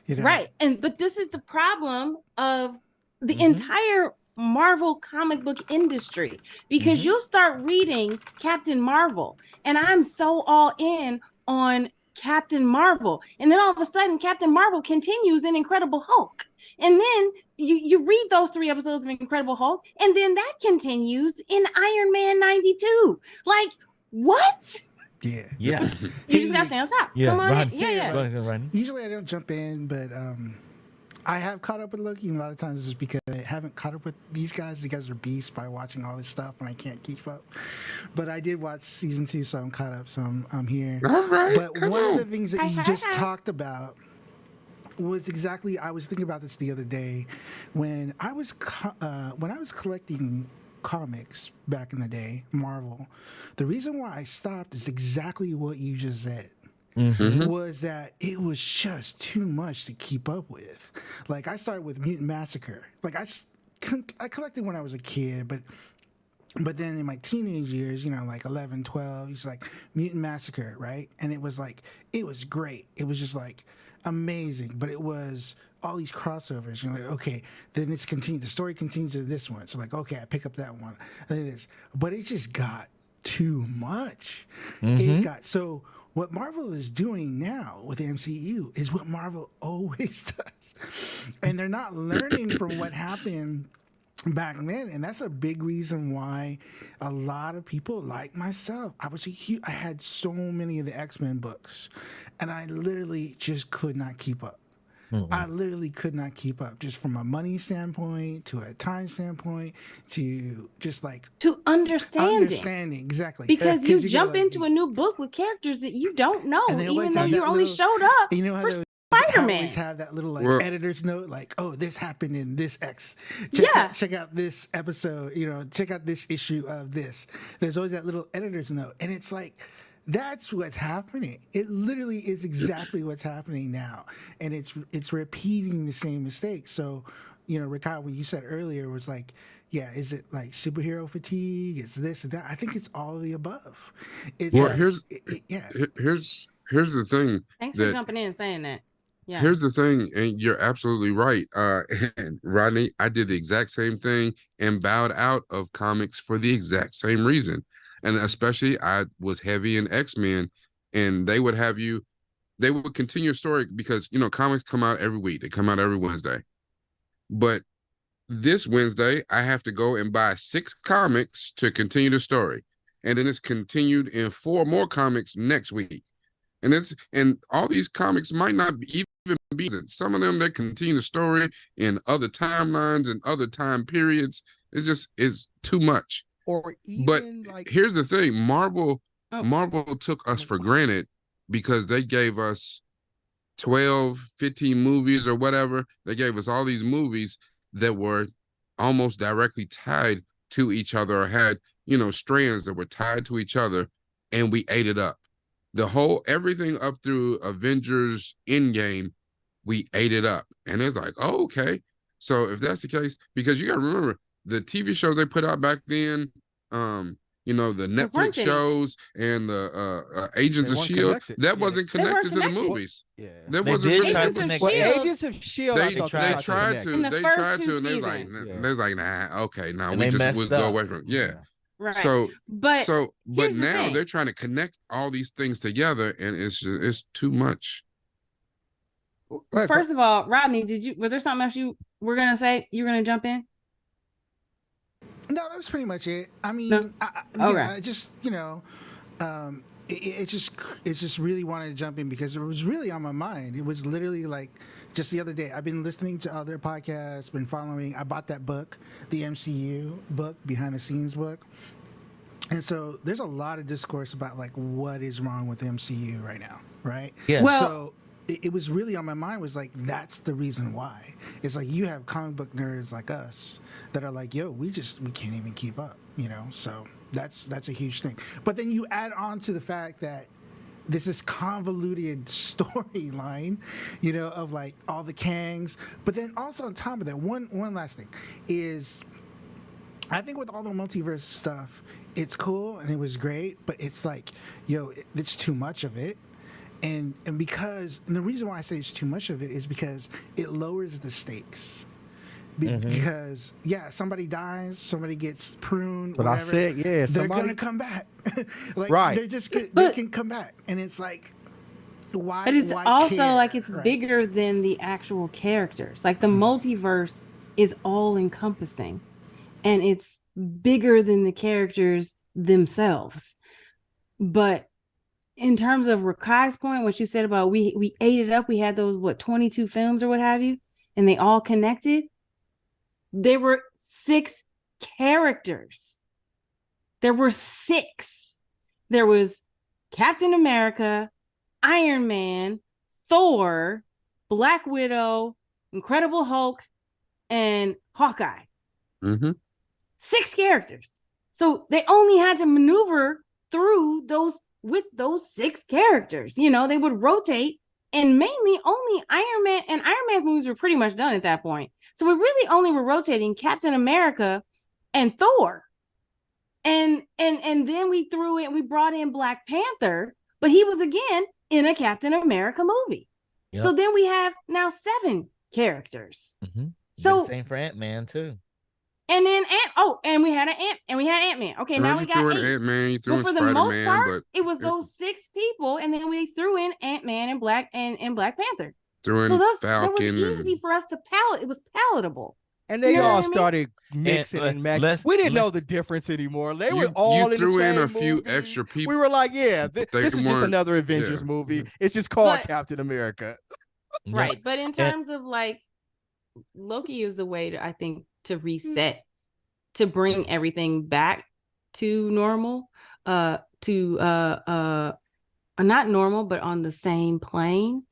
You know? Right. But this is the problem of the Mhm. entire Marvel comic book industry, because Mhm. you'll start reading Captain Marvel, and I'm so all in on Captain Marvel, and then all of a sudden Captain Marvel continues in Incredible Hulk, and then you read those 3 episodes of Incredible Hulk, and then that continues in Iron Man 92. Like, what? Yeah. Yeah. You just gotta stay on top. Yeah, Come on Ron. in. Yeah. Go ahead, Ronnie. Usually I don't jump in, but I have caught up with Loki, and a lot of times it's just because I haven't caught up with these guys. These guys are beasts by watching all this stuff, and I can't keep up. But I did watch season 2, so I'm caught up. So I'm here. All right. But come one on. of the things that you just Hi. talked about was exactly, I was thinking about this the other day when I was collecting comics back in the day, Marvel. The reason why I stopped is exactly what you just said. Mhm. Was that it was just too much to keep up with. Like, I started with Mutant Massacre. Like, I collected when I was a kid, but then in my teenage years, like 11, 12, it's like Mutant Massacre, right? And it was great. It was just like amazing, but it was all these crossovers. You're like, okay, then it's continued. The story continues to this one. So like, okay, I pick up that one. And this, but it just got too much. It got so. What Marvel is doing now with the MCU is what Marvel always does, and they're not learning from what happened back then, and that's a big reason why a lot of people, like myself, I had so many of the X-Men books, and I literally just could not keep up. I literally could not keep up, just from a money standpoint, to a time standpoint, to just like To understanding exactly. Because you gotta, jump like, into a new book with characters that you don't know, And they even always though have you that only little- showed up you know how for those Spider-Man. always have that little like Well- editor's note, like, oh, this happened in this X. Yeah. Check out this episode. Check out this issue of this. There's always that little editor's note, and it's like, that's what's happening. It literally is exactly what's happening now, and it's repeating the same mistakes. So, Rikai, when you said earlier, was like, yeah, is it like superhero fatigue? It's this and that. I think it's all of the above. It's Well, like, here's yeah. here's the thing. Thanks for that- jumping in and saying that. Yeah. Here's the thing, and you're absolutely right. And Rodney, I did the exact same thing and bowed out of comics for the exact same reason. And especially, I was heavy in X-Men, and they would continue a story because, comics come out every week. They come out every Wednesday. But this Wednesday, I have to go and buy 6 comics to continue the story. And then it's continued in 4 more comics next week. And all these comics might not even be, some of them that continue the story in other timelines and other time periods. It just is too much. Or even But like here's the thing, Marvel Oh. took us for granted because they gave us 12, 15 movies or whatever. They gave us all these movies that were almost directly tied to each other, or had, strands that were tied to each other, and we ate it up. Everything up through Avengers Endgame we ate it up. And it's like, oh, okay. So if that's the case, because you got to remember the TV shows they put out back then, the Netflix shows and the Agents of S.H.I.E.L.D., that wasn't connected to the movies. Yeah. That They wasn't did really try to connected. connect. Agents of S.H.I.E.L.D. They tried to. In the They first tried two to, and they seasons. was like, nah, okay, now And we they just messed we'll go up. away from it. Yeah. Right. So but now thing. they're trying to connect all these things together, and it's too much. First of all, Rodney, was there something else you were gonna say? You were gonna jump in? No, that was pretty much it. I mean, No? I just it just really wanted to jump in because it was really on my mind. It was literally like just the other day. I've been listening to other podcasts, been following. I bought that book, the MCU book, behind the scenes book. And so there's a lot of discourse about like what is wrong with MCU right now, right? Yeah. Well, so it was really on my mind was like that's the reason why. It's like you have comic book nerds like us that are like, yo, we can't even keep up, So that's a huge thing. But then you add on to the fact that this is convoluted storyline, of like all the Kangs. But then also on top of that, one last thing is I think with all the multiverse stuff, it's cool and it was great, but it's like, it's too much of it. And the reason why I say it's too much of it is because it lowers the stakes. Because somebody dies, somebody gets pruned, But whatever. I said, they're gonna come back. Right. They can come back, and it's like, why? But it's why also care, like it's right? bigger than the actual characters. Like the multiverse is all encompassing, and it's bigger than the characters themselves. But in terms of Rakai's point, what you said about we ate it up, we had those 22 films or what have you, and they all connected. There were 6 characters. There were 6. There was Captain America, Iron Man, Thor, Black Widow, Incredible Hulk, and Hawkeye. 6 characters. So they only had to maneuver through those 6 characters. They would rotate, and mainly only Iron Man and Iron Man's movies were pretty much done at that point. So we really only were rotating Captain America and Thor. And then we brought in Black Panther, but he was again in a Captain America movie. Yep. So then we have now 7 characters. So same for Ant-Man too. And then we had Ant-Man. Okay, now we got 8. Ant-Man, you threw in for the Spider-Man, most part, but it was those 6 people, and then we threw in Ant-Man and Black Panther. Threw in Falcon. That was easy for us to palate. It was palatable. And they all started mixing and matching. We didn't know the difference anymore. They were all in the same movie. You threw in a few extra people. We were like, this is just another Avengers movie. It's just called Captain America. Right. But in terms of like, Loki is the way I think to reset, to bring everything back to normal, not normal, but on the same plane.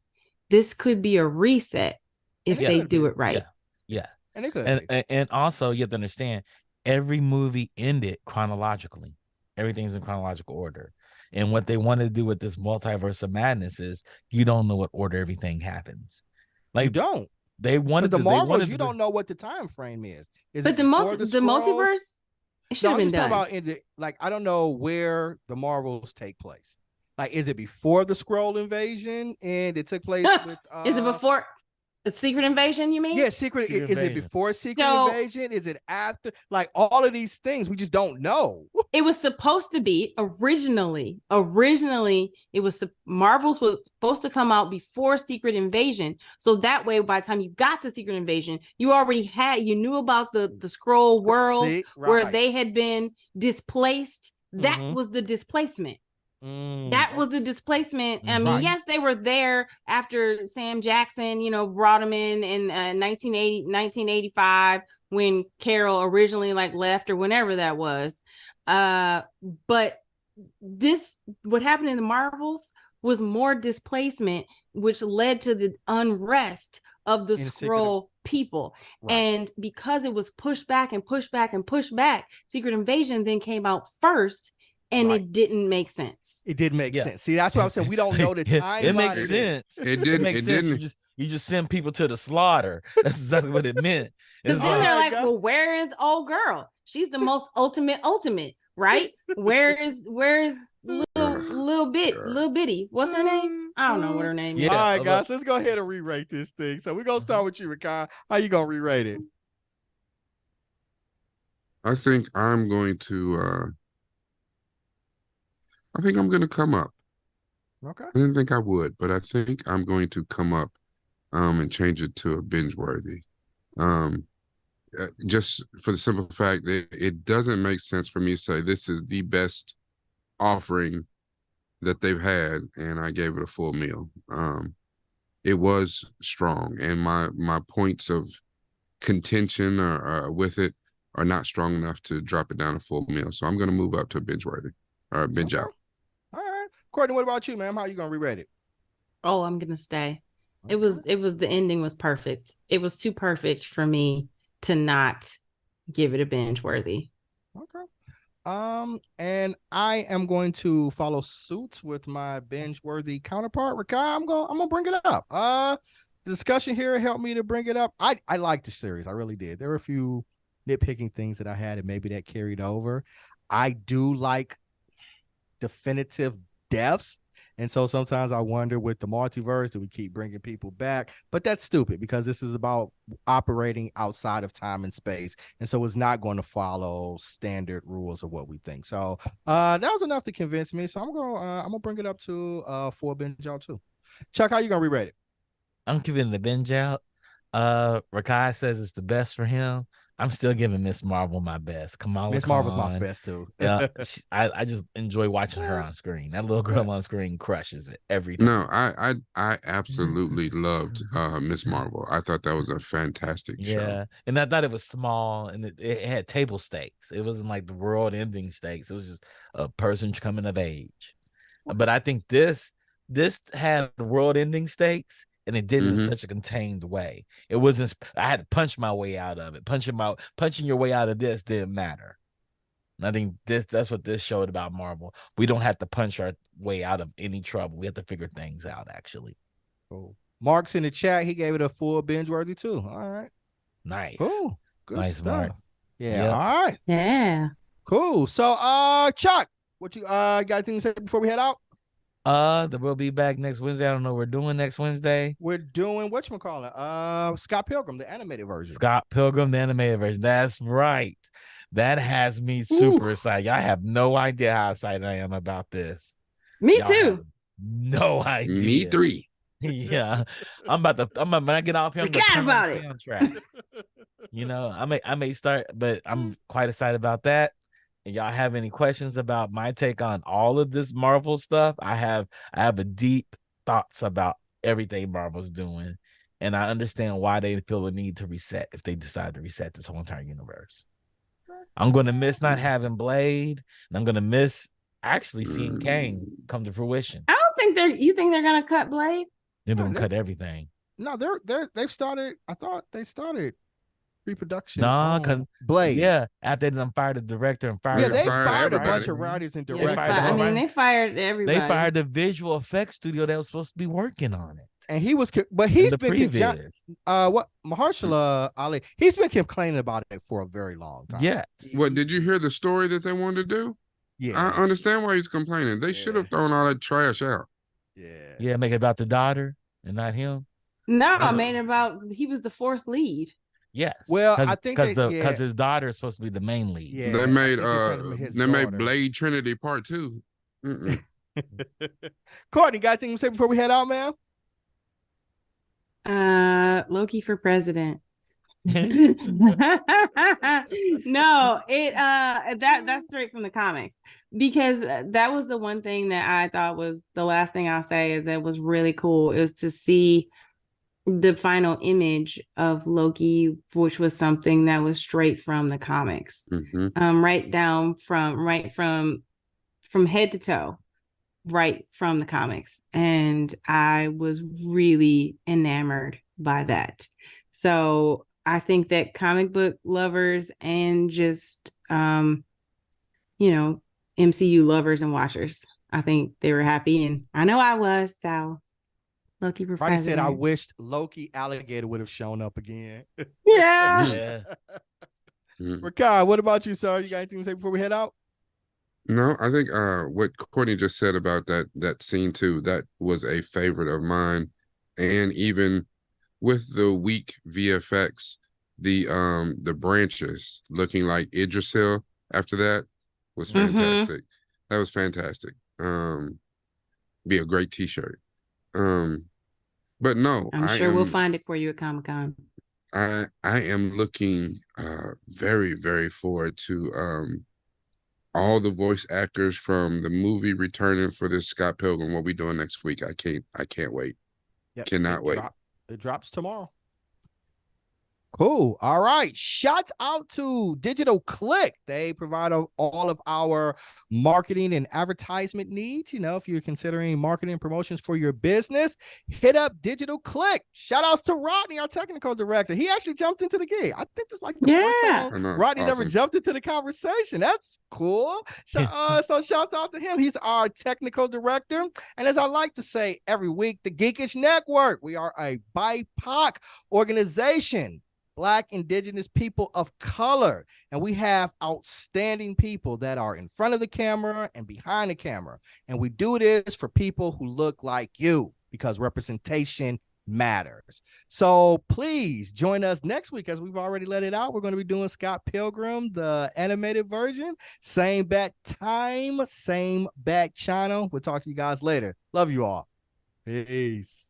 This could be a reset if they do it right. Yeah. And it could. And also you have to understand, every movie ended chronologically. Everything's in chronological order. And what they want to do with this multiverse of madness is you don't know what order everything happens. Like you don't. They wanted the Marvels. You don't know what the time frame is. But the multiverse, it should have been done. I don't know where the Marvels take place. Like, is it before the Skrull invasion and it took place with? Is it before the Secret Invasion? You mean? Yeah, Secret Invasion. It before Secret Invasion? Is it after? Like all of these things, we just don't know. It was supposed to be originally. It was Marvels was supposed to come out before Secret Invasion, so that way, by the time you got to Secret Invasion, you knew about the Skrull world where they had been displaced. That was the displacement. That was the displacement. I mean, yes, they were there after Sam Jackson, brought them in 1985 when Carol originally left or whenever that was. But what happened in the Marvels was more displacement, which led to the unrest of the Skrull people. Right. And because it was pushed back and pushed back and pushed back, Secret Invasion then came out first. and Right. it didn't make sense. It did make Yeah. sense. See, that's what I'm saying. We don't know the timeline. It makes of this. sense. It didn't. makes It sense. didn't. You just send people to the slaughter. That's exactly what it meant. And Because it's then like- they're Oh my like, God. well, where is old girl? She's the most ultimate, right? Where's little bitty? What's her name? I don't know what her name is. Yeah. All right, but- guys, let's go ahead and re-rate this thing. So we're gonna start with you, Rakai. How you gonna re-rate it? I think I'm going to. I think I'm going to come up. Okay. I didn't think I would, but I think I'm going to come up, and change it to a binge-worthy. Just for the simple fact that it doesn't make sense for me to say this is the best offering that they've had, and I gave it a full meal. It was strong, and my points of contention with it are not strong enough to drop it down a full meal. So I'm going to move up to binge-worthy or binge Okay. out. All right. Courtney, what about you, ma'am? How you gonna re-rate it? Oh, I'm gonna stay. It was the ending was perfect. It was too perfect for me to not give it a binge worthy. Okay. And I am going to follow suit with my binge-worthy counterpart, Rakai. I'm gonna bring it up. The discussion here helped me to bring it up. I liked the series. I really did. There were a few nitpicking things that I had, and maybe that carried over. I do like definitive deaths. And so sometimes I wonder with the multiverse, do we keep bringing people back? But that's stupid because this is about operating outside of time and space. And so it's not going to follow standard rules of what we think. So that was enough to convince me. So I'm gonna bring it up to 4 binge out too. Chuck, how you gonna re-rate it? I'm giving the binge out. Rakai says it's the best for him. I'm still giving Miss Marvel my best. Kamala Miss Marvel's my Khan. best too. Yeah, I just enjoy watching her on screen. That little girl on screen crushes it every time. No, I absolutely loved Miss Marvel. I thought that was a fantastic show. Yeah, and I thought it was small and it had table stakes. It wasn't like the world-ending stakes. It was just a person coming of age. But I think this had world-ending stakes, and it did it in Mhm. such a contained way. It wasn't. I had to punch my way out of it. Punching your way out of this didn't matter. And I think that's what this showed about Marvel. We don't have to punch our way out of any trouble. We have to figure things out. Actually, Cool. Mark's in the chat. He gave it a full binge worthy too. All right. nice. Cool. Good Nice, stuff. Mark. Yeah. Yep. All right. Yeah. Cool. So Chuck, what you got anything to say before we head out? We'll be back next Wednesday. I don't know what we're doing next Wednesday. We're doing whatchamacallit? Scott Pilgrim, the animated version. Scott Pilgrim, the animated version. That's right. That has me super excited. I have no idea how excited I am about this. Me Y'all too. have no idea. Me 3. Yeah. I'm when I get off here, I'm gonna Forget turn on about the it. soundtrack. I may start, but I'm quite excited about that. And y'all have any questions about my take on all of this Marvel stuff? I have a deep thoughts about everything Marvel's doing, and I understand why they feel the need to reset if they decide to reset this whole entire universe. I'm gonna miss not having Blade, and I'm gonna miss actually seeing Kang come to fruition. I don't think you think they're gonna cut Blade? They're gonna No, cut everything. No, they've started. I thought they started pre-production. Nah, on 'cause Blade. Yeah, after they fired the director and fired Yeah, They they fired fired a everybody. bunch of writers and Yeah, directors. fired I mean, everybody. they fired everybody. They fired the visual effects studio that was supposed to be working on it. And he was, but In he's the been previous. what Mahershala Ali. He's been complaining about it for a very long time. Yes. What did you hear the story that they wanted to do? Yeah. I understand why he's complaining. They should have thrown all that trash out. Yeah. Yeah, make it about the daughter and not him. No, Was I it- made it about he was the fourth lead. Yes. Well, I think because his daughter is supposed to be the main lead. Yeah. They I made think it's him and his they made daughter. Blade Trinity Part 2. Mm-mm. Courtney, got anything to say before we head out, man? Loki for president. No, that's straight from the comics, because that was the one thing that I thought was the last thing I'll say is that was really cool is to see the final image of Loki, which was something that was straight from the comics. Right from head to toe, right from the comics. And I was really enamored by that. So I think that comic book lovers and just MCU lovers and watchers. I think they were happy, and I know I was. So Loki for Roddy said, I president. wished Loki alligator would have shown up again. Yeah. Yeah. Rakai, what about you, sir? You got anything to say before we head out? No, I think what Courtney just said about that scene too, that was a favorite of mine. And even with the weak VFX, the branches looking like Idrisil after that was fantastic. That was fantastic. Be a great t-shirt. But no, I'm sure we'll find it for you at Comic-Con. I am looking very, very forward to all the voice actors from the movie returning for this Scott Pilgrim. What we doing next week? I can't wait. Yep, Cannot wait. It drops tomorrow. Cool. All right. Shout out to Digital Click. They provide all of our marketing and advertisement needs. You know, if you're considering marketing promotions for your business, hit up Digital Click. Shout outs to Rodney, our technical director. He actually jumped into the gig. I think it's like the first time Rodney's ever jumped into the conversation. That's cool. So shouts out to him. He's our technical director. And as I like to say every week, the Geekish Network. We are a BIPOC organization. Black, Indigenous people of color. And we have outstanding people that are in front of the camera and behind the camera. And we do this for people who look like you because representation matters. So please join us next week, as we've already let it out. We're going to be doing Scott Pilgrim, the animated version. Same bat time, same bat channel. We'll talk to you guys later. Love you all. Peace.